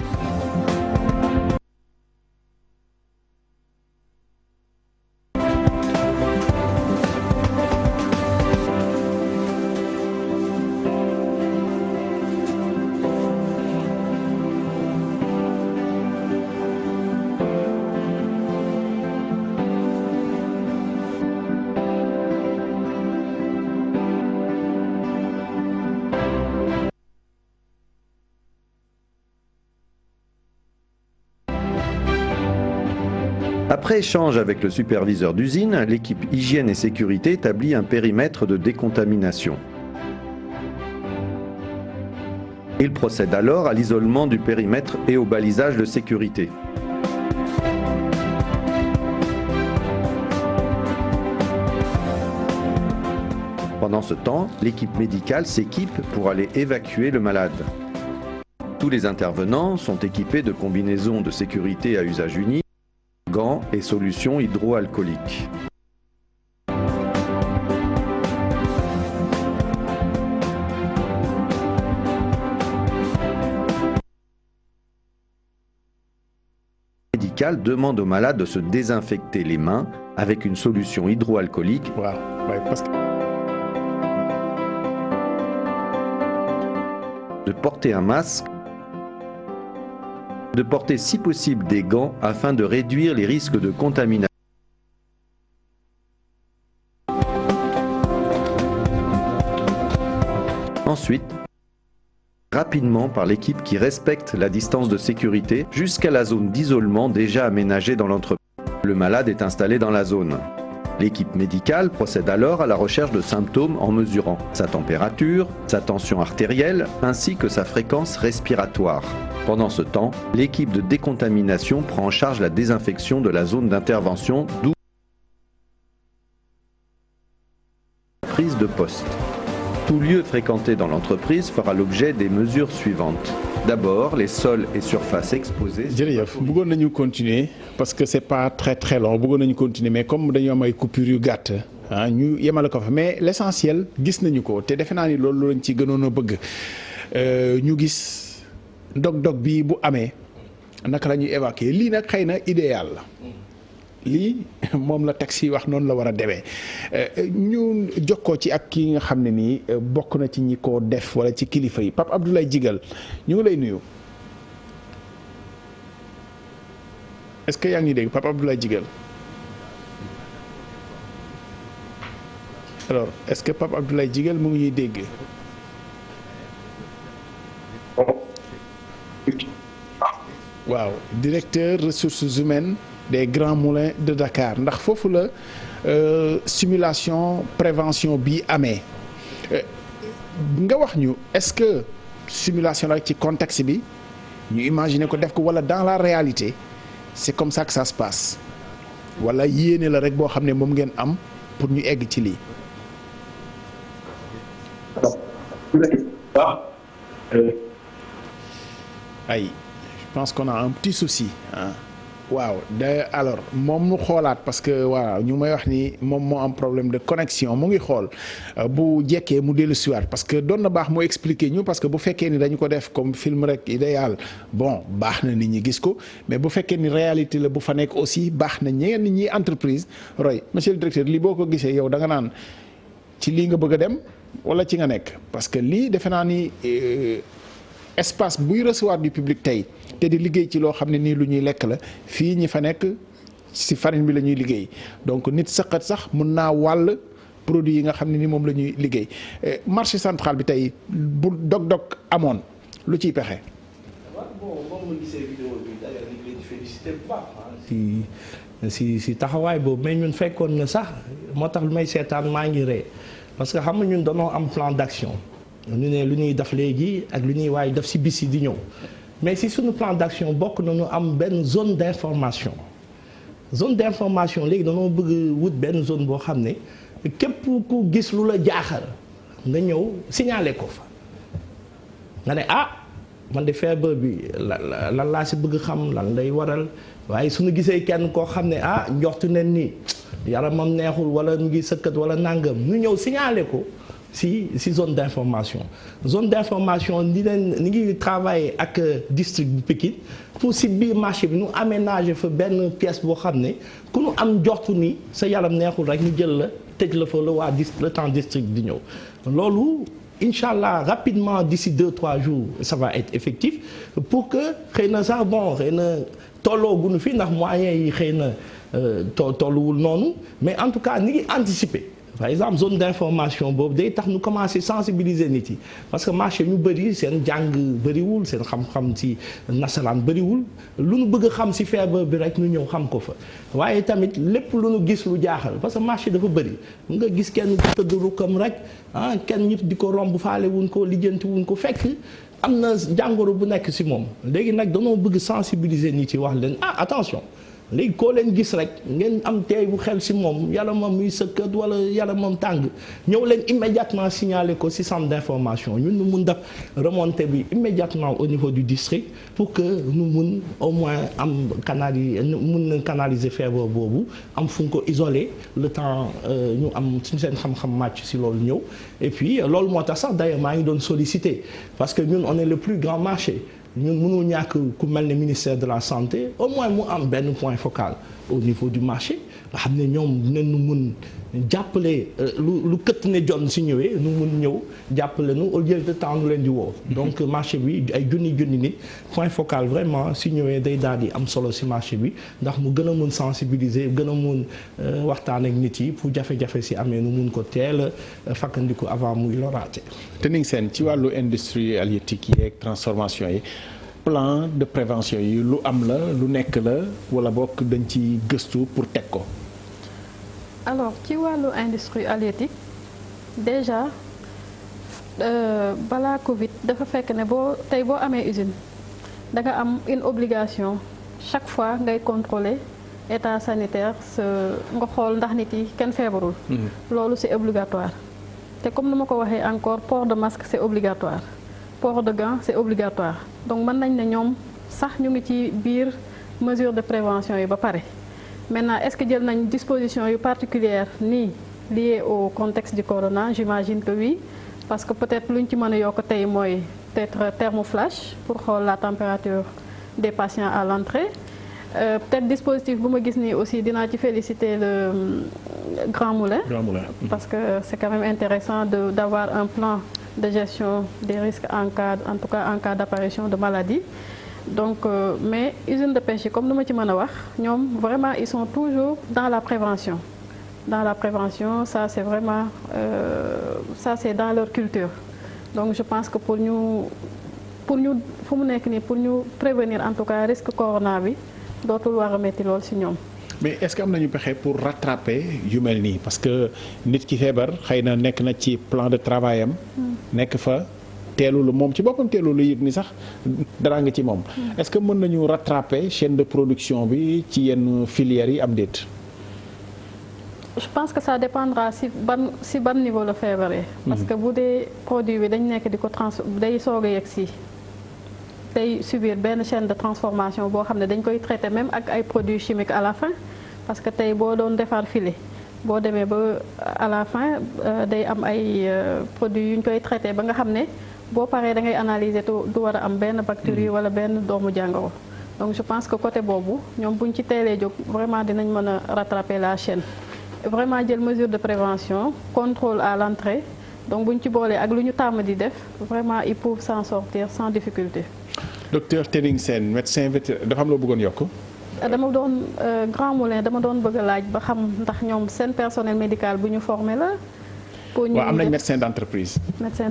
Après échange avec le superviseur d'usine, l'équipe hygiène et sécurité établit un périmètre de décontamination. Il procède alors à l'isolement du périmètre et au balisage de sécurité. Pendant ce temps, l'équipe médicale s'équipe pour aller évacuer le malade. Tous les intervenants sont équipés de combinaisons de sécurité à usage unique, gants et solutions hydroalcooliques. Le médical demande au malade de se désinfecter les mains avec une solution hydroalcoolique. waaw ouais, parce que De porter un masque, de porter si possible des gants afin de réduire les risques de contamination. Ensuite, rapidement par l'équipe qui respecte la distance de sécurité jusqu'à la zone d'isolement déjà aménagée dans l'entreprise. Le malade est installé dans la zone. L'équipe médicale procède alors à la recherche de symptômes en mesurant sa température, sa tension artérielle ainsi que sa fréquence respiratoire. Pendant ce temps, l'équipe de décontamination prend en charge la désinfection de la zone d'intervention, d'où prise de poste. Tout lieu fréquenté dans l'entreprise fera l'objet des mesures suivantes. D'abord, les sols et surfaces exposées. jërëjëf bëggoon nañu continuer parce que c'est pas très long bëggoon nañu continuer mais comme dañoo am ay coupures yu gàtt ñu yemale ko fa mais l'essentiel gis nañu ko te defe naa ni loolu lañ ci gënoon a bëgg ñu gis dog-dog bi bu amee naka la ñuy évacuer lii nag xëy na idéal la lii moom la taxi wax noonu la war a demee ñu jokkoo ci ak ki nga xam ne nii bokk na ci ñi ko def wala ci kilifa yi Pape Abdoulaye Djigal ñu ngi lay nuyu est-ce que yaa ngi dégg Pape Abdoulaye Djigal alors est-ce que Pape Abdoulaye Djigal mu ngi ñuy dégg waaw directeur ressources humaines des Grands Moulins de Dakar ndax foofu la simulation prévention bi amee nga wax ñu est-ce que simulation la ci contexte bi ñu imaginer ko def ko wala dans la réalité c'est comme ça que ça se passe wala yéene la rek boo xam ne moom ngeen am pour ñu egg ci lii. ay je pense qu'on a un petit souci ah. waaw alors moom mu xoolaat parce que waaw ñu may wax ni moom moo am problème de connexion mu ngi xool bu jekkee mu dellu siwaat parce que doon na baax mu expliquer ñu parce que bu fekkee ni dañu ko def comme film rek idéal bon baax na nit ñi gis ko mais bu fekkee ni réalité la bu fa nekk aussi baax na ñeneen nit ñi entreprise roy monsieur le directeur lii boo ko gisee yow da nga naan ci lii nga bëgg a dem wala ci nga nekk parce que lii defe naa ni espace buy recevoir du public tey te di liggéey ci loo xam ne nii lu ñuy lekk la fii ñi fa nekk ci farine bi la ñuy liggéey donc nit saqat sax mun naa wàll produit yi nga xam ne ni moom la ñuy liggéey marché central bi tey bu dog-dog amoon lu ciy pexe. waaw bon moom nga gisee vidéo bi d'ailleurs ñu ngi leen di féliciter bu baax si taxawaay boobu mais ñun fekkoon na sax moo tax lu may seetaan maa ngi ree parce que xam nga ñun dañoo am plan d'action ñu ne lu ñuy def léegi ak lu ñuy waaye def si bis yi di ñëw mais si suñu plan d'action bokk nañu am benn zone d'information léegi dañoo bëgg wut benn zone boo xam ne képp ku gis lu la jaaxal nga ñëw signaler ko fa nga ne ah man de feebar bi lan laa si bëgg xam lan lay waral waaye suñu gisee kenn koo xam ne njortu nen ni yaramam neexul wala mu ngi sëkkat wala nangam ñu ñëw signaler ko si zone d'information ni ngi travailler ak district bu Pikine pour si biir marché bi ñu aménager fa benn pièce boo xam ne ku ñu am njortu ni sa yaram neexul rek ñu jël la tëj la fa le temps district di ñëw loolu Inch'Allah rapidement d'ici 2-3 jours ça va être effectif pour que xëy na sax xëy na tolloo gunu fi ndax moyens yi xëy na tolluwul noonu mais en tout cas ni ngi anticiper par exemple zone d'information boobu day tax ñu commencer sensibiliser nit yi parce que marché ñu bëri seen jàng bëriwul seen xam-xam ci nasaraan bëriwul lu ñu bëgg a xam ci feebar bi rek ñu ñëw xam ko fa waaye tamit lépp lu ñu gis lu jaaxal parce que marché dafa bëri nga gis kenn tëdd rukkam rek kenn ñëpp di ko romb faale wuñ ko lijjanti wuñ ko fekk am na jàngoro bu nekk ci moom léegi nag dañoo bëgg sensibiliser nit yi wax leen attention léegi koo leen gis rek ngeen am teey bu xel ci moom yaramam muy sëkkat wala yaramam tàng ñëw leen immédiatement signaler ko ci centre d'information ñun ñu mun def remontée bi immédiatement au niveau du district pour que ñu mun au moins am canaliser feebar boobu am fu ñu ko isoler le temps ñu am suñu seen xam-xam màcc ci loolu ñëw et puis loolu moo tax sax d'ailleurs maa ngi doon solliciter parce que ñun on est le plus grand marché ñun mënul ñàkk ku mel ne ministère de la santé au moins mu am benn point focal au niveau du marché nga xam ne ñoom dinañu mun jàppale lu këtt ne jon si ñëwee nu mun ñëw jàppale nu au lieu de temps nu leen di woo. donc marché bi ay junni nit point focal vraiment si ñëwee day daal di am solo si marché bi ndax mu gën a mun sensibiliser gën a mun waxtaan ak nit yi pour jafe-jafe si amee nu mun ko teel a fakkandiku avant muy loraate. Tening Sène ci wàllu industrie halieutique yi ak transformation yi plan de prévention yi lu am la lu nekk la wala bokk dañ ci gëstu pour teg ko. alors ci wàllu industrie halieutique déjà balaa Covid dafa fekk ne boo amee usine da nga am une obligation chaque fois ngay contrôler état sanitaire nga xool ndax nit yi kenn feebarul. loolu c'est obligatoire te comme ni ma ko waxee encore port de masque c'est obligatoire port de gants c'est obligatoire donc mën nañ ne ñoom sax ñu ngi ci biir mesure de prévention yi ba pare. Maintenant, est-ce que jël nañ disposition yu particulière nii liées au contexte du corona? J'imagine que oui, parce que peut-être luñ ci mën a yokk tey mooy peut-être thermoflash pour xool la température des patients à l'entrée. Peut-être dispositif bu ma gis nii aussi dinaa ci féliciter le Grand Moulin. Parce que c'est quand même intéressant d'avoir un plan de gestion des risques en cas d'apparition de maladie. Donc mais usine de pêche yi comme nu ma ci mën a wax ñoom vraiment ils sont toujours dans la prévention ça c'est vraiment ça c'est dans leur culture donc je pense que pour ñu fu mu nekk nii pour ñu prévenir en tout cas risque corona bi dootul war a metti lool ci ñoom. mais est-ce que am nañu pexe pour rattraper yu mel nii parce que nit ki feebar xëy na nekk na ci plan de travail am. nekk fa. teelul moom ci boppam teelul yëg ni sax dara nga ci moom. est-ce que mën nañu rattraper chaîne de production bi ci yenn filières yi am déet. je pense que ça dépendra si ban niveau la feebaree. parce que bu dee produit bi dañ nekk di ko day soog a yegg si day subir benn chaîne de transformation boo xam ne dañ koy traiter même ak ay produits chimiques à la fin parce que tey boo doon defar filet boo demee ba à la fin day am ay produits yu ñu koy traiter ba nga xam ne. boo paree da ngay analyser du war a am benn bactérie wala benn doomu jàngoro donc je pense que côté boobu ñoom buñ ci teelee jóg vraiment dinañ mën a rattraper la chaîne vraiment jël mesure de prévention contrôle à l'entrée donc buñ ci boolee ak lu ñu tàmm di def vraiment ils peuvent s'en sortir sans difficulté. docteur Tening Sène médecin vétérinaire dafa am loo bëggoon yokk. dama doon Grand Moulin dama doon bëgg a laaj ba xam ndax ñoom seen personnel médical bu ñu formé la. waaw am nañ médecin d'entreprise.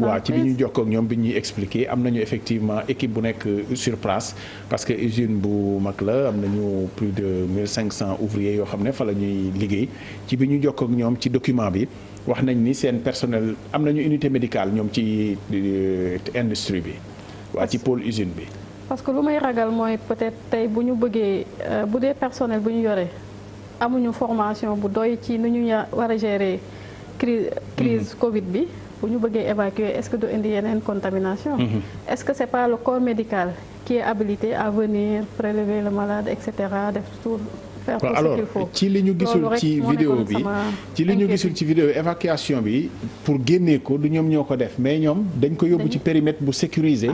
waaw ci bi ñu jokkoo ak ñoom bi ñuy expliquer am nañu effectivement équipe bu nekk sur place parce que usine bu mag la am nañu plus de 1500 ouvriers yoo xam ne fa la ñuy liggéey ci bi ñu jokkoo ak ñoom ci document bi wax nañ ni seen personnel am nañu unité médicale ñoom ci industrie bi. waa ci pôle usine bi. parce que lu may ragal mooy peut-être tey bu ñu bëggee bu dee personnel bu ñu yore amuñu formation bu doy ci nu ñu war a gérer. crise Covid bi bu ñu bëggee évacuer est-ce que du indi yeneen contamination. Est-ce que c'est pas le corps médical qui est habilité à venir prélever le malade et cetera def tout. alors ci li ñu gisul ci vidéo bi ci vidéo évacuation bi pour génnee ko du ñoom ñoo ko def mais ñoom dañ ko yóbbu ci périmètre bu sécurisé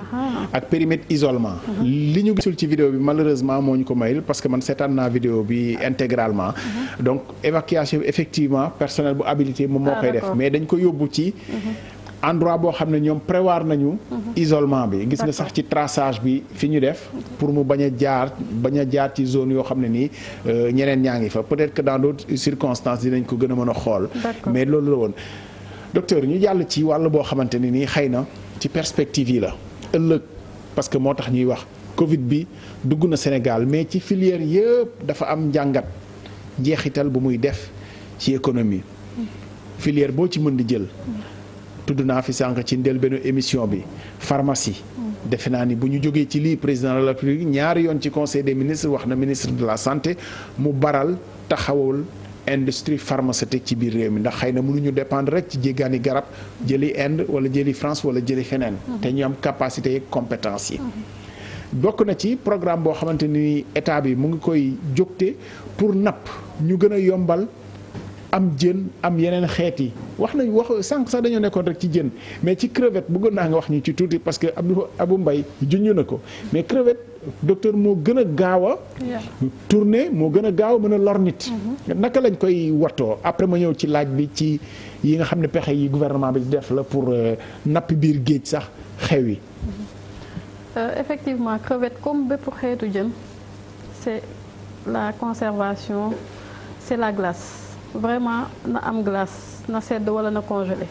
ak périmètre isolement li ñu gisul ci vidéo bi malheureusement moo ñu ko mayil parce que man seetaan naa vidéo bi intégralement donc évacuation bi effectivement personnel bu habilité moom moo koy def mais dañ ko yóbbu ci endroit boo xam ne ñoom prévoir nañu isolement bi gis nga sax ci traçage bi fi ñu def pour mu bañ a jaar ci zone yoo xam ne nii ñeneen ñaa ngi fa peut-être que dans d'autres circonstances dinañ ko gën a mën a xool mais loolu la woon docteur ñu jàll ci wàll boo xamante ne nii xëy na ci perspective yi la ëllëg parce que moo tax ñuy wax Covid bi dugg na Sénégal mais ci filière yëpp dafa am njàngat jeexital bu muy def ci économie filière boo ci mën di jël tudd naa fi sànq ci njëlbéenu émission bi pharmacie defe naa ni bu ñu jógee ci lii président de la République ñaari yoon ci conseil des ministres wax na ministre de la santé mu baral taxawul industrie pharmaceutique ci biir réew mi ndax xëy na mënuñu dépendre rek ci jéggaani garab jëli Inde wala jëli France wala jëli feneen te ñu am capacité yeeg compétence yi bokk na ci programme boo xamante ni état bi mu ngi koy jógte pour napp ñu gën a yombal am jën am yeneen xeet yi wax sànq sax dañoo nekkoon rek ci jën mais ci crevette bëggoon naa nga wax ñu ci tuuti parce que Abou Mbaye junj na ko mais crevette docteur moo gën a gaaw a tourner moo gën a gaaw a mën a lor nit naka lañ koy wattoo après ma ñëw ci laaj bi ci yi nga xam ne pexe yi gouvernement bi def la pour nappi biir géej sax xew yi effectivement crevette comme bépp xeetu jën c'est la conservation c'est la glace vraiment na am glace na sedd wala na congelé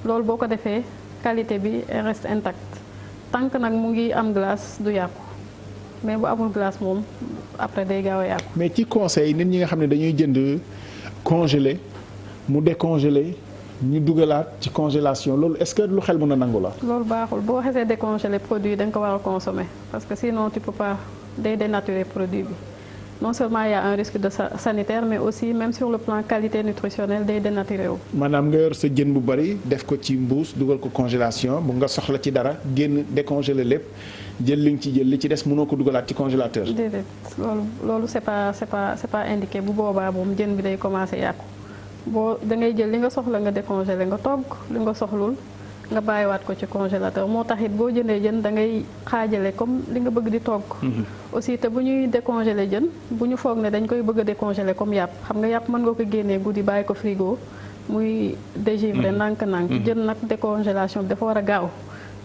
loolu boo ko defee qualité bi reste intacte tant que nag mu ngi am glace du yàqu mais bu amul glace moom après day gaaw a yàqu. mais ci conseil nit ñi nga xam ne dañuy jënd congelé mu décongelé ñu dugalaat ci congélation loolu est-ce que lu xel mën a nangu la. loolu baaxul boo xesee décongelé produit da nga ko war a consommer parce que sinon tu peux pas day dénaturer produit bi. non seulement il y a un risque de sanitaire mais aussi même sur le plan qualité nutritionnelle day dénaturé wu. maanaam nga yor sa jën bu bari def ko ci mbuus dugal ko congélation bu nga soxla ci dara génn décongelé lépp jël li nga ci jël li ci des mënoo ko dugalaat ci congélateur. déedéet loolu c'est pas indiqué bu boobaa moom jën bi day commencer yàqu boo da ngay jël li nga soxla nga décongelé nga togg li nga soxlul. nga bàyyiwaat ko ci congélateur moo tax it boo jëndee jën da ngay xaajale comme li nga bëgg di togg. aussi te bu ñuy décongelé jën bu ñu foog ne dañ koy bëgg a décongelé comme yàpp xam nga yàpp mën nga ko génnee guddi bàyyi ko frigo muy dégivrer nànk-nànk. jën nag décongélation bi dafa war a gaaw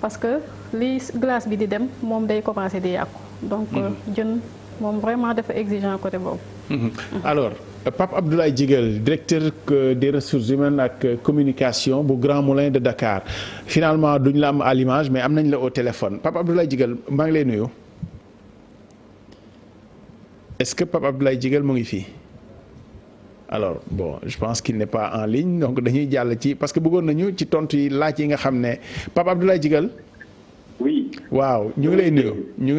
parce que li glace bi di dem moom day commencer di yàqu. donc jën moom vraiment dafa exigeant côté boobu. alors. Pape Abdoulaye Djigal directeur des ressources humaines ak communication bu Grand Moulin de Dakar finalement duñ la am à l'image mais am nañ la au téléphone Pape Abdoulaye Djigal maa ngi lay nuyu est-ce que Pape Abdoulaye Djigal mu ngi fii alors bon je pense qu'il n'est pas en ligne donc dañuy jàll ci parce que bëggoon nañu ci tontu yi laaj yi nga xam ne Pape Abdoulaye Djigal oui waaw ñu ngi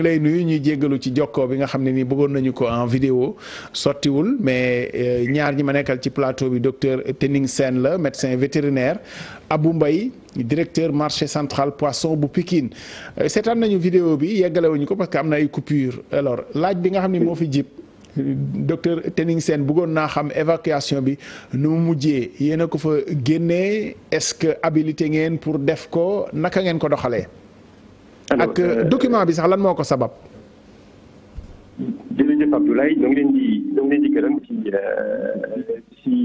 lay nuyu ñuy jéggalu ci jokkoo bi nga xam ne nii bëggoon nañu ko en vidéo sottiwul mais ñaar ñi ma nekkal ci plateau bi docteur Tening Sène la médecin vétérinaire Abou Mbaye directeur marché central poisson bu Pikine seetaan nañu vidéo bi yeggalewuñu ko parce que am na ay coupure alors laaj bi nga xam ne moo fi jib docteur Tening Sène bëggoon naa xam évacuation bi nu mu mujjee yéen a ko fa génnee est-ce que habilité ngeen pour def ko naka ngeen ko doxalee ak document bi sax lan moo ko sabab. jërëjëf Abdoulaye ñoo ngi leen di gërëm ci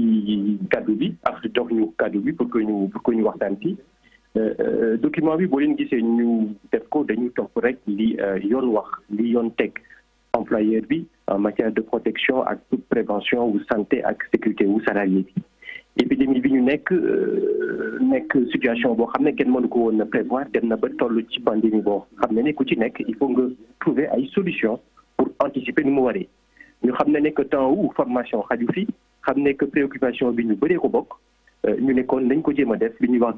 kaddu bi ak jox ñu kaddu bi pour que ñu waxtaan ci document bi boo leen gisee ñu def ko dañu topp rek li yoon wax li yoon teg employeur bi en matière de protection ak toute prévention wu santé ak sécurité wu salarié bi. épidémie bi ñu nekk situation boo xam ne kenn mënu ko woon prévoir dem na ba toll ci pandémie boo xam ne ku ci nekk il faut nga trouver ay solutions pour anticiper ni mu waree ñu xam ne que temps wu formation xaju fi xam ne que préoccupation bi ñu bëree ko bokk ñu nekkoon nañ ko jéem a def li ñuy wax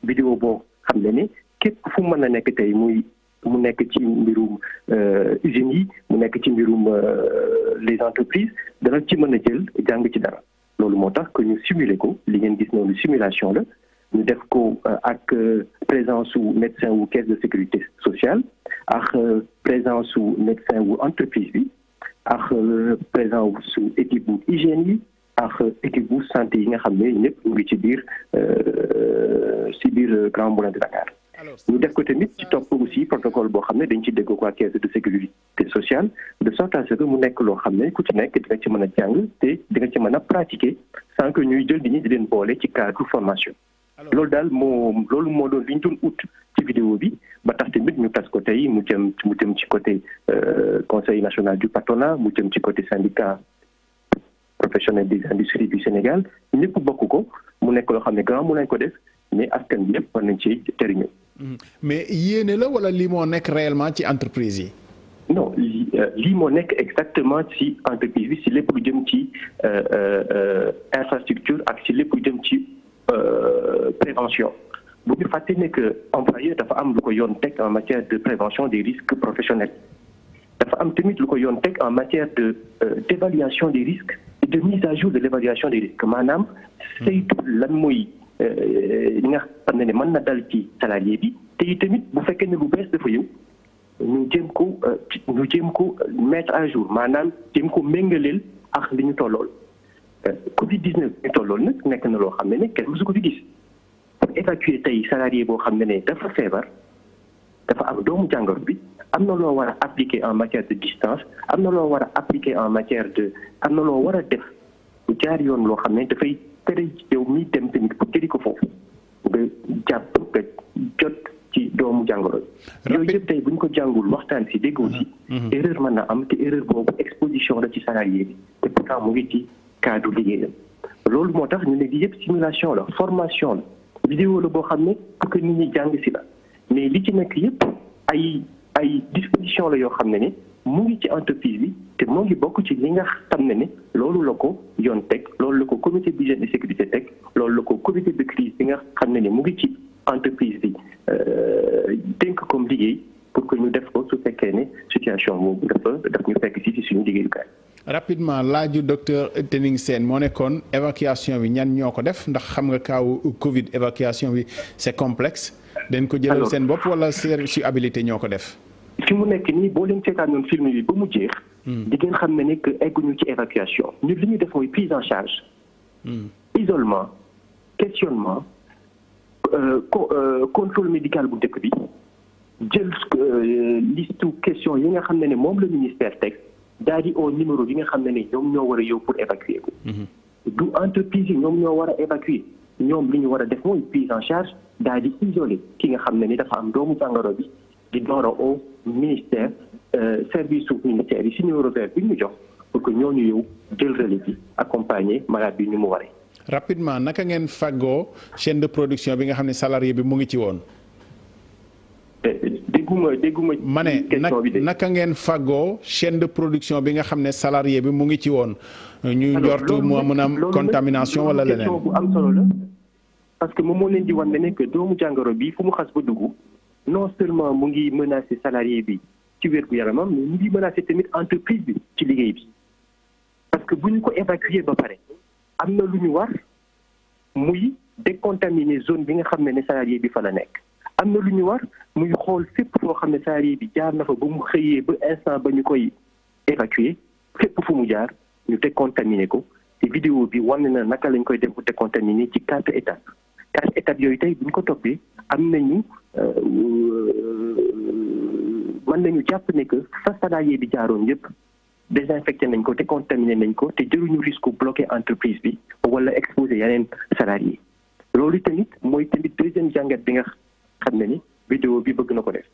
vidéo boo xam ne képp fu mën a nekk tey mu nekk ci mbirum usines yi mu nekk ci mbirum les entreprises dana ci mën a jël jàng ci dara. loolu moo tax que ñu simuler ko li ngeen gis noonu simulation la ñu def ko ak présence su médecin wu caisse de sécurité sociale ak présence su médecin wu entreprise bi ak présence su équipe bu hygiène yi ak équipe bu santé yi nga xam ne ñëpp ñu ngi ci biir Grand Moulin de Dakar. ñu def ko tamit ci topp aussi protocole boo xam ne dañ ci dégg ko ak caisse de sécurité sociale de sorte à ce que mu nekk loo xam ne ku ci nekk di nga ci mën a jàng te di nga ci mën a pratiquer sans que ñuy jël nit ñi di leen boole ci cadre formation. loolu daal loolu moo doon li ñu doon ut ci vidéo bi ba tax tamit ñu tas ko tey mu jëm ci côté conseil national du patronat mu jëm ci côté syndicat professionnel des industries du Sénégal ñëpp bokk ko mu nekk loo xam ne Grand Moulin ko def mais askan bi yëpp war nañ ci jëriñu. mais yéene la wala lii moo nekk réellement ci entreprise yi. non lii moo nekk exactement ci entreprise bi ci lépp lu jëm ci infrastructure ak ci lépp lu jëm ci prévention bu ñu fàtte ne que employeur dafa am lu ko yoon teg en matière de prévention des risques professionnels dafa am tamit lu ko yoon teg en matière d'évaluation des risques et de mise à jour de l'évaluation des risques maanaam saytu lan mooy li nga xam ne mën na dal ci salarié bi te tamit bu fekkee ne lu bees dafa yow ñu jéem ko mettre à jour maanaam jéem ko méngaleel ak li ñu tollool Covid-19 ñu tollool nag nekk na loo xam ne kenn mësu ko fi gis pour évacuer tey salarié boo xam ne dafa feebar dafa am doomu jàngoro bi am na loo war a appliquer en matière de distance am na loo war a appliquer en matière de am na loo war a def bu jaar yoon loo xam ne dafay tere yow mi dem tamit pour jëli ko foofu nga jàpp nga jot ci doomu jàngoro yooyu yëpp tey bu ñu ko jàngul waxtaan si déggoo si erreur mën na am te erreur boobu exposition la ci salarié bi te pourtant mu ngi ci cadre liggéeyam loolu moo tax ñu ne di yëpp simulation la formation la vidéo la boo xam ne pour que nit ñi jàng si la mais li ci nekk yëpp ay disposition la yoo xam ne mu ngi ci entreprise bi te moo ngi bokk ci li nga xam ne loolu la ko yoon teg loolu la ko comité d'hygiène et sécurité teg loolu la ko comité de crise bi nga xam ne mu ngi ci entreprise bi dénk comme liggéey pour que ñu def ko su fekkee ne situation boobu daf ñu fekk ci suñu liggéeyukaay. rapidement laaju docteur Tening Sène moo nekkoon évacuation bi ñan ñoo ko def ndax xam nga kaaw Covid évacuation bi c'est complexe. dañ ko jëlal seen bopp wala service habilité ñoo ko def. fi mu nekk nii boo leen seetaanoon film bi ba mu jeex. di ngeen xam ne que egguñu ci évacuation ñun li ñu def mooy prise en charge. isolement questionnement contrôle médical bu njëkk bi jël liste question yi nga xam ne moom la ministère teg daal di au numéro yi nga xam ne ñoom ñoo war a yow pour évacuer ko. du entreprise yi ñoom ñoo war a évacuer ñoom li ñu war a def mooy prise en charge daal di isoler ki nga xam ne dafa am doomu jàngoro bi di door a au ministère service su ministère yi si numéro vert bi ñu jox pour que ñooñu yow jël relais bi accompagner malade bi ñu mu waree. rapidement naka ngeen faggoo chaîne de production bi nga xam ne salarié bi mu ngi ci woon. dégguma ma ne naka ngeen faggoo chaîne de production bi nga xam ne salarié bi mu ngi ci woon. ñu njortu mu mën a am contamination wala leneen. question bu am solo la parce que moom moo leen di wan ne que doomu jàngoro bi fu mu xas ba dugg non seulement mu ngi menacer salarié bi ci wérgu yaramam mais mu ngi menacer tamit entreprise bi ci liggéey bi parce que bu ñu ko évacuer ba pare am na lu ñu war muy décontaminer zone bi nga xam ne salarié bi fa la nekk. am na lu ñu war muy xool fépp foo xam ne salarié bi jaar na fa ba mu xëyee ba instant ba ñu koy évacuer fépp fu mu jaar ñu décontaminer ko te vidéo bi wan na naka lañ koy def bu décontaminer ci 4 étapes yooyu tey bu ñu ko toppee am nañu mën nañu jàpp ne que fa salarié bi jaaroon yëpp désinfecté nañ ko décontaminé nañ ko te jëruñu risque bloqué entreprise bi wala exposé yeneen salarié loolu tamit mooy tamit deuxième jàngat bi nga xam ne ni vidéo bi bëgg na ko def.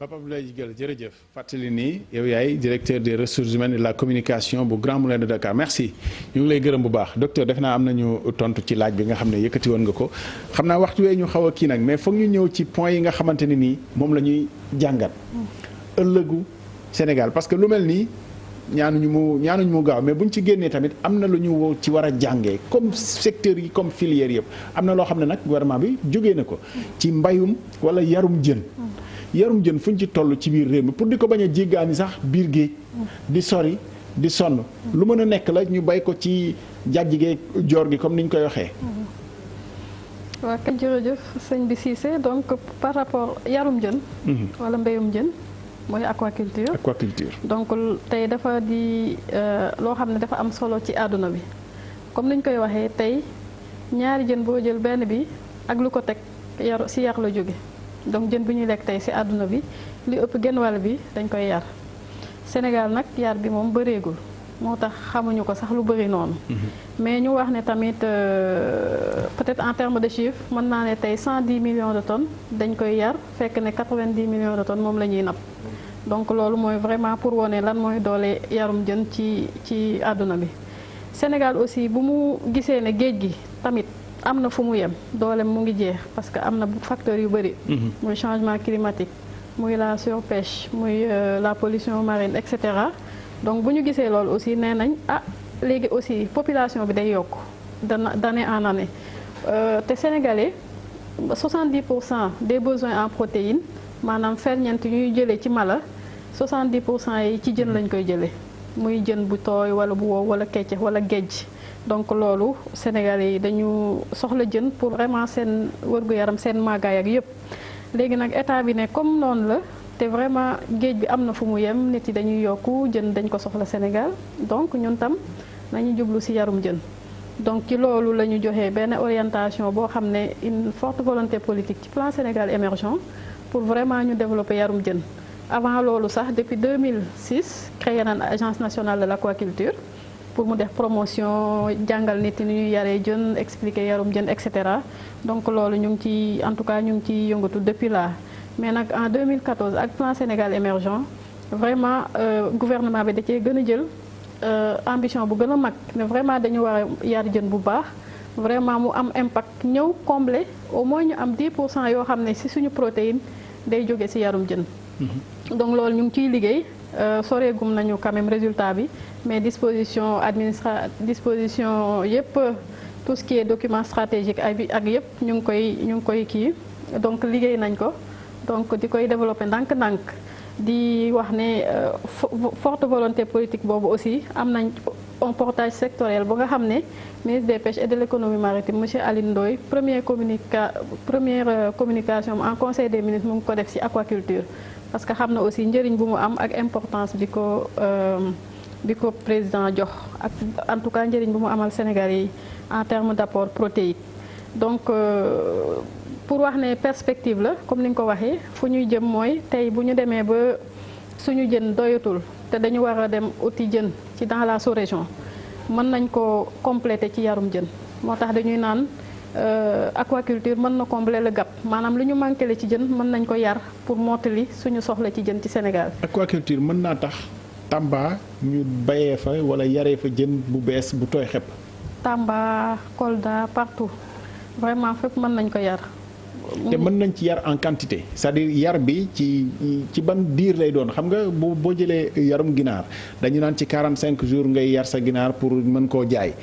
Papa Abdoulaye Digal jërëjëf fàttali ni yow yaay directeur des ressources humaines et de la communication bu Grand Moulin de Dakar merci ñu ngi lay gërëm bu baax docteur def naa am nañu tontu ci laaj bi nga xam ne yëkkati woon nga ko xam naa waxtu wee ñu xaw a kii nag mais foog ñu ñëw ci point yi nga xamante ne nii moom la ñuy jàngat ëllëgu Sénégal parce que lu mel nii ñaanuñu mu gaaw mais buñ ci génnee tamit am na lu ñu ci war a jàngee comme secteur yi comme filière yëpp am na loo xam ne nag gouvernement bi jógee na ko ci mbayum wala yarum jën fu ñu ci toll ci biir réew mi pour di ko bañ a jéggaani sax biir géej di sori di sonn lu mën a nekk la ñu bay ko ci jàjj gi joor gi comme ni ñu koy waxee waaw kay jërëjëf sëñ bi Cissé donc par rapport yarum jën. wala mbéyum jën mooy aquaculture. aquaculture donc tey dafa di loo xam ne dafa am solo ci àdduna bi comme niñ koy waxee tey ñaari jën boo jël benn bi ak lu ko teg yar si yar la jóge donc jën bu ñuy lekk tey si àdduna bi li ëpp genn wàll bi dañ koy yar Sénégal nag yar bi moom bëreegul. moo tax xamuñu ko sax lu bëri noonu. mais ñu wax ne tamit peut-être en termes de chiffres mën naa ne tey 110 millions de tonnes dañ koy yar fekk ne 90 millions de tonnes moom la ñuy napp. donc loolu mooy vraiment pour wone lan mooy doole yarum jën ci àdduna bi. Sénégal aussi bu mu gisee ne géej gi tamit am na fu mu yem doolem mu ngi jeex parce que am na facteurs yu bëri. muy changement climatique muy la surpêche muy la pollution marine et cetera. donc bu ñu gisee loolu aussi nee nañ léegi aussi population bi day yokk d'année en année te sénégalais 70% des besoins en protéines maanaam ferñeent ñuy jëlee ci mala 70% yi ci jën lañ koy jëlee muy jën bu tooy wala bu wow wala kecce wala géej donc loolu sénégalais yi dañu soxla jën pour vraiment seen wërgu-yaram seen màggaay ak yëpp léegi nag état bi ne comme noonu la. te vraiment géej bi am na fu mu yem nit yi dañuy yokku jën dañ ko soxla Sénégal donc ñun tam nañu jublu ci yarum jën donc ci loolu la ñu joxee benn orientation boo xam ne une forte volonté politique ci plan Sénégal émergent pour vraiment ñu développer yarum jën avant loolu sax depuis 2006 créé nañ agence nationale de l'aquaculture pour mu def promotion jàngal nit yi ni ñuy yaree jën expliquer yarum jën et cetera donc loolu ñu ngi ci en tout cas ñu ngi ci yëngatu depuis là. mais nag en 2014 ak plan Sénégal émergent vraiment gouvernement bi da cee gën a jël ambition bu gën a mag ne vraiment dañu war a yar jën bu baax vraiment mu am impact ñëw combler au moins ñu am 10% yoo xam ne ci suñu protéine day jóge ci yarum jën. donc loolu ñu ngi ciy liggéey soreegum nañu quand même résultat bi mais disposition yépp tout ce qui est document stratégique ak yépp ñu ngi koy kii donc liggéey nañ ko. donc di koy développer ndànk-ndànk di wax ne forte volonté politique boobu aussi am nañ un portage sectoriel ba nga xam ne ministre des pêches et de l'économie maritime monsieur Aline Ndoye première communication en conseil des ministres mu ngi ko def ci aquaculture parce que xam na aussi njëriñ bu mu am ak importance bi ko président jox ak en tout cas njëriñ bu mu amal Sénégal yi en termes d'apport protéique donc pour wax ne perspective la comme ni nga ko waxee fu ñuy jëm mooy tey bu ñu demee ba suñu jën doyatul te dañu war a dem uti jën ci dans la sous-région mën nañ ko compléter ci yarum jën moo tax dañuy naan aquaculture mën na combler le gap maanaam lu ñu manqué le ci jën mën nañ ko yar pour mottali suñu soxla ci jën ci Sénégal. aquaculture mën naa tax Tamba ñu bayee fa wala yaree fa jën bu bees bu tooy xepp. Tamba Kolda partout vraiment fépp mën nañ ko yar. te mën nañ ci yar en quantité c'est-à-dire yar bi ci ban diir lay doon xam nga boo jëlee yarum ginaar dañu naan ci 45 jours ngay yar sa ginaar pour mën koo jaay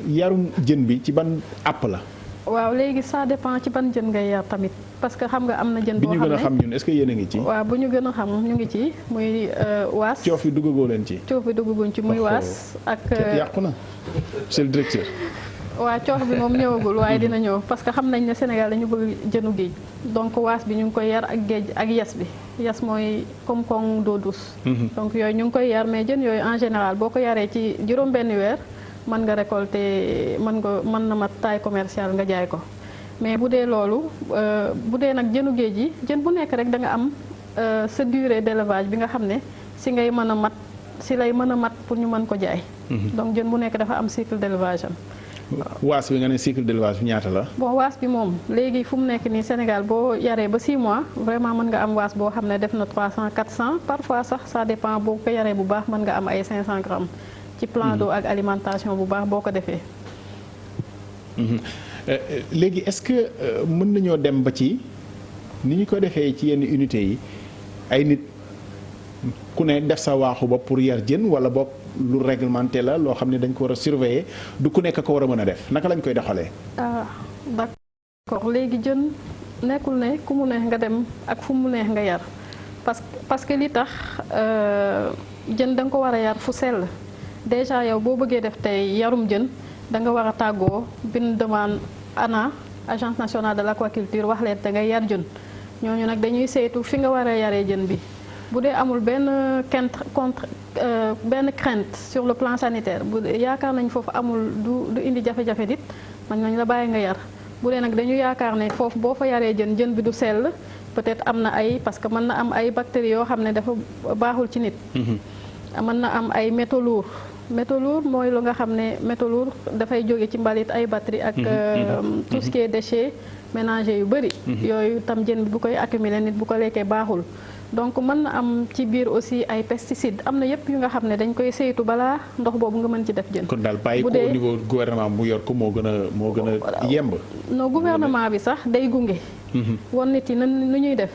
yarum jën bi ci ban àpp la. waaw léegi ça dépend ci ban jën ngay yar tamit parce que xam nga am na jën boo xam ne bi ñu gën a xam ñun est-ce que yéen a ngi ci. waaw bu ñu gën a xam ñu ngi ci muy waas. coof yi duggagoo leen ci. coof yi duggaguñ ci muy waas ak. yàqu na c'est le directeur. waaw coox bi moom ñëwagul waaye dina ñëw parce que xam nañ ne Sénégal dañu bëgg jënu géej donc waas bi ñu ngi koy yar ak géej ak yas bi yas mooy comme kong d'eau douce donc yooyu ñu ngi koy yar mais jën yooyu en général boo ko yaree ci juróom benn weer mën nga récolter mën na mat taille commerciale nga jaay ko mais bu dee loolu bu dee nag jënu géej yi jën bu nekk rek da nga am sa durée d'élevage bi nga xam ne si ngay mën a mat si lay mën a mat pour ñu mën ko jaay donc jën bu nekk dafa am cycle d'élevage am. waas bi nga ne cycle d'élevage bi ñaata la. bon waas bi moom léegi fu mu nekk nii Sénégal boo yaree ba 6 mois vraiment mën nga am waas boo xam ne def na 300 400 parfois sax ça dépend boo ko yaree bu baax mën nga am ay 500 grammes. ci plan d'eau ak alimentation bu baax boo ko defee. léegi est-ce que mën nañoo dem ba ci ni ñu ko defee ci yenn unités yi ay nit ku ne def sa waaxu ba pour yar jën wala boog. lu réglementé la loo xam ne dañ ko war a surveiller du ku nekk ko war a mën a def naka lañ koy doxalee. d'accord léegi jën nekkul ne ku mu neex nga dem ak fu mu neex nga yar parce que li tax jën da nga ko war a yar fu sell déjà yow boo bëggee def tey yarum jën da nga war a tàggoo bind demande ANA agence nationale de l'aquaculture wax leen te ngay yar jën ñooñu nag dañuy saytu fi nga war a yaree jën bi bu dee amul benn crainte sur le plan sanitaire bu yaakaar nañ foofu amul du indi jafe-jafe nit man nañ la bàyyi nga yar bu dee nag dañu yaakaar ne foofu boo fa yaree jën bi du sell peut-être am na ay parce que mën na am ay bactéries yoo xam ne dafa baaxul ci nit. mën na am ay métaux lourds mooy lu nga xam ne métaux lourds dafay jóge ci mbalit ay batterie ak tout ce qui est déchets ménagers yu bëri. yooyu tam jën bi bu koy accumuler nit bu ko lekkee baaxul. donc mën na am ci biir aussi ay pesticides am na yëpp yu nga xam ne dañ koy saytu balaa ndox boobu nga mën ci def jën. kon daal bàyyi ko au niveau gouvernement mu yor ko moo gën a yemb. non gouvernement bi sax day gunge. won nit yi nu ñuy def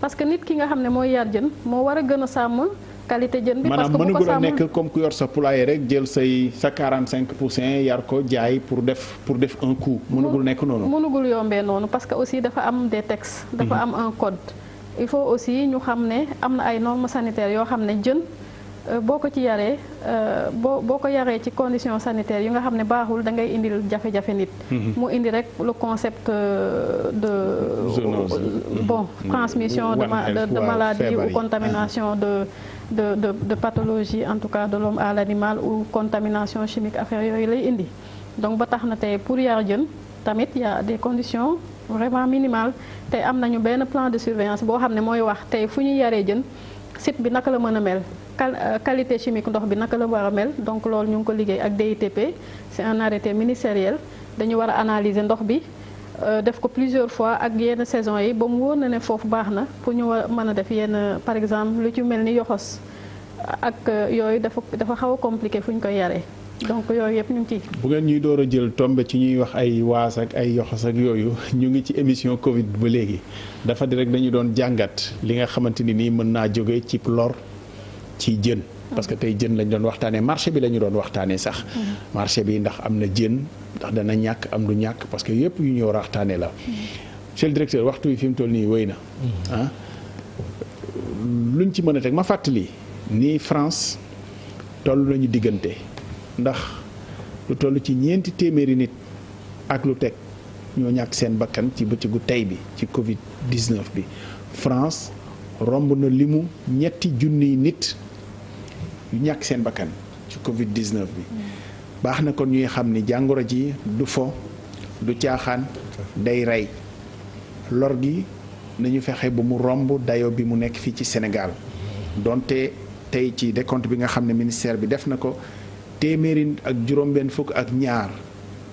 parce que nit ki nga xam ne mooy yar jën moo war a gën a sàmm qualité jën bi. parce que bu ko sàmm maanaam nekk comme ku yor sa poulailler rek jël sa 45% yar ko jaay pour def un coup. mënugul nekk noonu. mënugul yombee noonu parce que aussi dafa am des textes. dafa am un code. il faut aussi ñu xam ne am na ay normes sanitaires yoo xam ne jën boo ko ci yaree boo ko yaree ci conditions sanitaires yu nga xam ne baaxul da ngay indil jafe-jafe nit. mu indi rek le concept de transmission de maladie ou contamination de pathologie en tout cas de l'homme à l'animal ou contamination chimique affaire yooyu lay indi donc ba tax na tey pour yar jën tamit y a des conditions vraiment minimales tey am nañu benn plan de surveillance boo xam ne mooy wax tey fu ñuy yaree jën site bi naka la mën a mel qualité chimique ndox bi naka la war a mel donc loolu ñu ngi ko liggéey ak DITP c'est un arrêté ministériel dañu war a analyser ndox bi def ko plusieurs fois ak yenn saison yi ba mu wóor na ne foofu baax na pour ñu mën a def yenn par exemple lu ci mel ni yoxos ak yooyu dafa xaw a compliqué fu ñu koy yaree donc yooyu yëpp ñu ngi ci. bu ngeen ñuy door a jël tombe ci ñuy wax ay waas ak ay yoxos ak yooyu ñu ngi ci émission Covid ba léegi dafa di rek dañu doon jàngat li nga xamante ni nii mën naa jóge ci lor ci jën. parce que tey jën lañ doon waxtaanee marché bi la ñu doon waxtaanee sax. marché bi ndax am na jën ndax dana ñàkk am du ñàkk parce que yëpp yu ñu war a waxtaanee la. monsieur le directeur waxtu wi fi mu toll nii wéy na. luñ ci mën a teg ma fàttali nii France toll nañu diggante. ndax lu toll ci 400 nit ak lu teg ñoo ñàkk seen bakkan ci bëccëgu tey bi ci Covid 19 bi France romb na limu 3,000 nit yu ñàkk seen bakkan ci Covid 19 bi. baax na kon ñuy xam ni jàngoro ji du fo du caaxaan day rey lor gi nañu fexe ba mu romb dayo bi mu nekk fii ci Sénégal donte tey ci décompte bi nga xam ne ministère bi def na ko. 242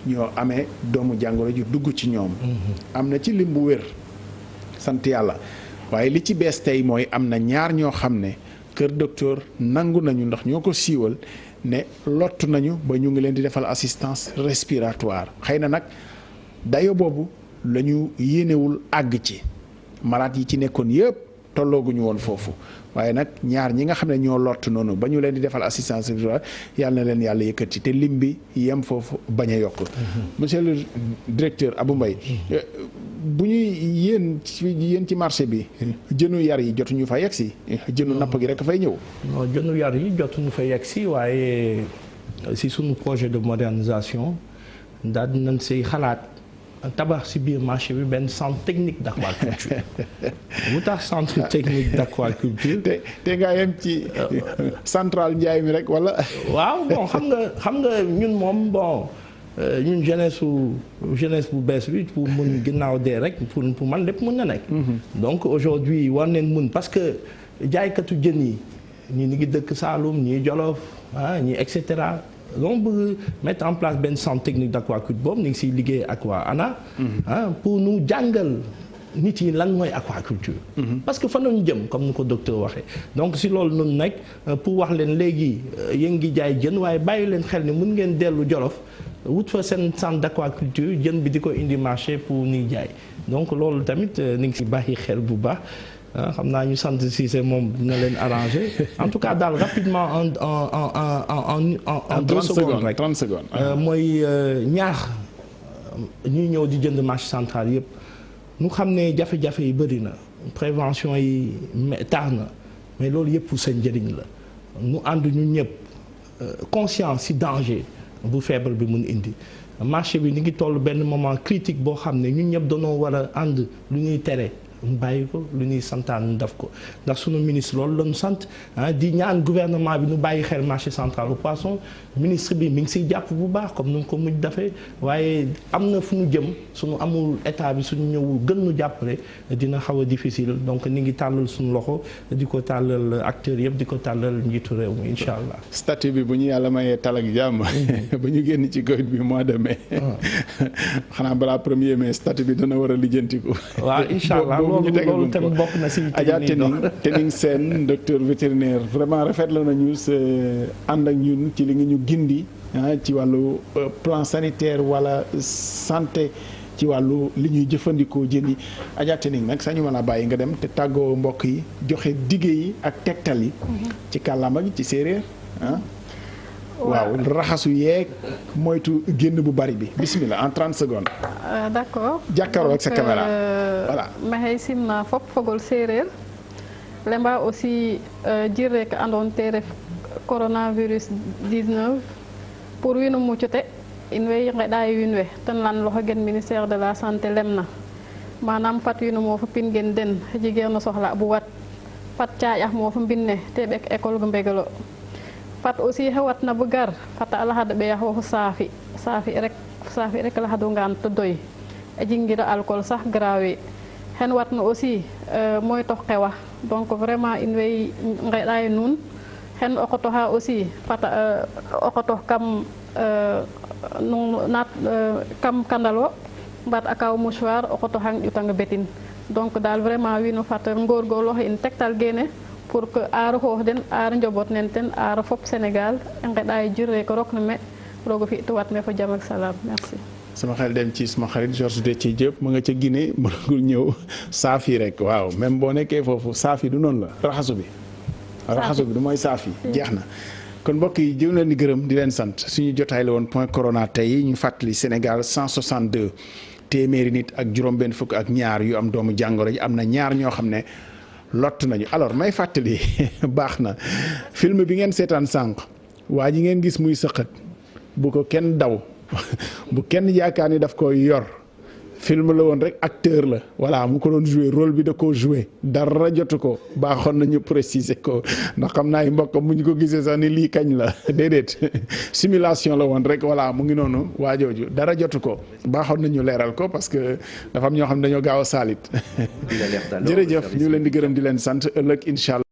ñoo amee doomu jàngoro ji dugg ci ñoom. am na ci lim bu wér sant yàlla waaye li ci bees tey mooy am na ñaar ñoo xam ne kër docteur nangu nañu ndax ñoo ko siiwal ne lott nañu ba ñu ngi leen di defal assistance respiratoire xëy na nag dayo boobu la ñu yéenewul àgg ci malade yi ci nekkoon yëpp tollooguñu woon foofu. waaye nag ñaar ñi nga xam ne ñoo lott noonu ba ñu leen di defal assistance respiratoire yàlla na leen yàlla yëkkati te lim bi yem foofu bañ a yokk. monsieur le directeur Abou Mbaye bu ñuy yéen ci marché bi jënu yar yi jotuñu fa yegg si jënu napp gi rek fay ñëw. non jënu yar yi jotuñu fa yegg si waaye si suñu projet de modernisation daal dinañ say xalaat. tabax ci biir marché bi benn centre technique d'aquaculture bu tax centre technique d'aquaculture te nga yem ci central Ndiaye mi rek wala. waaw bon xam nga ñun moom bon ñun jeunesse bu bees bi pour mun ginnaaw dee rek pour man lépp mën na nekk. donc aujourd'hui war neen mun parce que jaaykatu jën yi ñi ngi dëkk Saloum ñii Jolof ñii et cetera. donc bëgg mettre en place benn centre technique d'aquaculture boobu ñu ngi siy liggéey ak waa ANA. pour nu jàngal nit yi lan mooy aquaculture. parce que fan la ñu jëm comme ni ko docteur waxee. donc si loolu noonu nag pour wax leen léegi yéen ngi jaay jën waaye bàyyi leen xel ni mun ngeen dellu Jolof wut fa seen centre d'aquaculture jën bi di ko indi marché pour ñuy jaay donc loolu tamit ni ngi si bàyyi xel bu baax. xam naa ñu sant Cissé moom dina leen arrangé en tout cas daal rapidement en 2 secondes rek 30 secondes mooy ñaax ñuy ñëw di jënd marché central yëpp ñu xam ne jafe-jafe yi bëri na prévention yi tax na mais loolu yëpp pour seen njëriñ la ñu ànd ñu ñëpp conscience ci danger bu feebar bi mun indi marché bi ni ngi toll benn moment critique boo xam ne ñun ñëpp dañoo war a ànd lu ñuy tere ñu bàyyi ko lu ñuy santaan ñu def ko ndax sunu ministre loolu la ñu sant di ñaan gouvernement bi ñu bàyyi xel marché central au poisson ministre bi mi ngi siy jàpp bu baax comme nu mu ko mujj defee waaye am na fu ñu jëm suñu amul état bi suñu ñëwul gën ñu jàppale dina xaw a difficile donc ni ngi tàllal suñu loxo di ko tàllal acteurs yëpp di ko tàllal njiitu réew mi incha allah. statut bi bu ñu yàlla mayee tal ak jàmm ba ñu génn ci Covid bi mois de mai xanaa balaa 1er mai statut bi dana war a lijjantiku. waaw incha allah loolu tamit bokk na si. Adja Tening Sène docteur vétérinaire vraiment rafetlu nañu sa ànd ak ñun ci li nga ñu gindi ci wàllu plan sanitaire wala santé ci wàllu li ñuy jëfandikoo jën yi Adja Tening nag sañu ma la bàyyi nga dem te tàggoo mbokk yi joxe dige yi ak tegtal yi. ci kàllaama gi ci séeréer waaw raxasu yeeg moytu génn bu bari bi bismillah en 30 secondes. d'accord jàkkaarloo ak sa caméra voilà. maxey simna fop fogol séeréer lemba aussi jirre ko andoon te ref coronavirus 19 pour winu muccute in way ngeɗa wiin we ten lan loxo gen ministère de la santé lemna manam fat winu mo fo pin gen den jigeerno soxla bu wat fat caaƴax mo fo mbinne te ɓek école go mbegelo fat aussi xewatna bu gar fata alaxada ɓeya xooxu saafi rek laxadu ngaan to doy a jingira alcool sax grawe xen watna aussi moy tox xewa donc vraiment in way ngeɗayo nuun xen o xotoxa aussi fata o xotox kam kandalo mbat a kaw mouchoir o xotoxang ƴutang betin donc daal vraiment wiin fat ngorgorloox in tektal gene pour que aar xoox den aar njaboot nen ten aar fop Sénégal i ngeɗayo jirre ko rok na me roog o fi te wat me fo jam ak salaam merci. sama xel dem ci sama xarit Georges Déthié Diop ma nga ca Guinée mënagul ñëw saafi rek waaw même boo nekkee foofu saafi du noonu la raxasu bi du mooy saafi jeex na kon mbokk yi jëm leen di gërëm di leen sant suñu jotaay la woon point corona tey ñu fàttali Sénégal 162 téeméeri nit ak juróom-benn fukk ak ñaar yu am doomu jàngoro yi am na ñaar ñoo xam ne lott nañu alors may fàttali baax na film bi ngeen seetaan sànq waa ji ngeen gis muy sëqat bu ko kenn daw bu kenn yaakaar ni daf koy yor film la woon rek acteur la voilà mu ko doon joué rôle bi da koo joué dara jotu ko baaxoon nañu préciser ko ndax xam naa ay mbokkam mu ñu ko gisee sax ni lii kañ la déedéet simulation la woon rek voilà mu ngi noonu waajooju dara jotu ko baaxoon nañu leeral ko parce que dafa am ñoo xam ne dañoo gaaw a saalit jërëjëf ñu leen di gërëm di leen sant ëllëg incha allah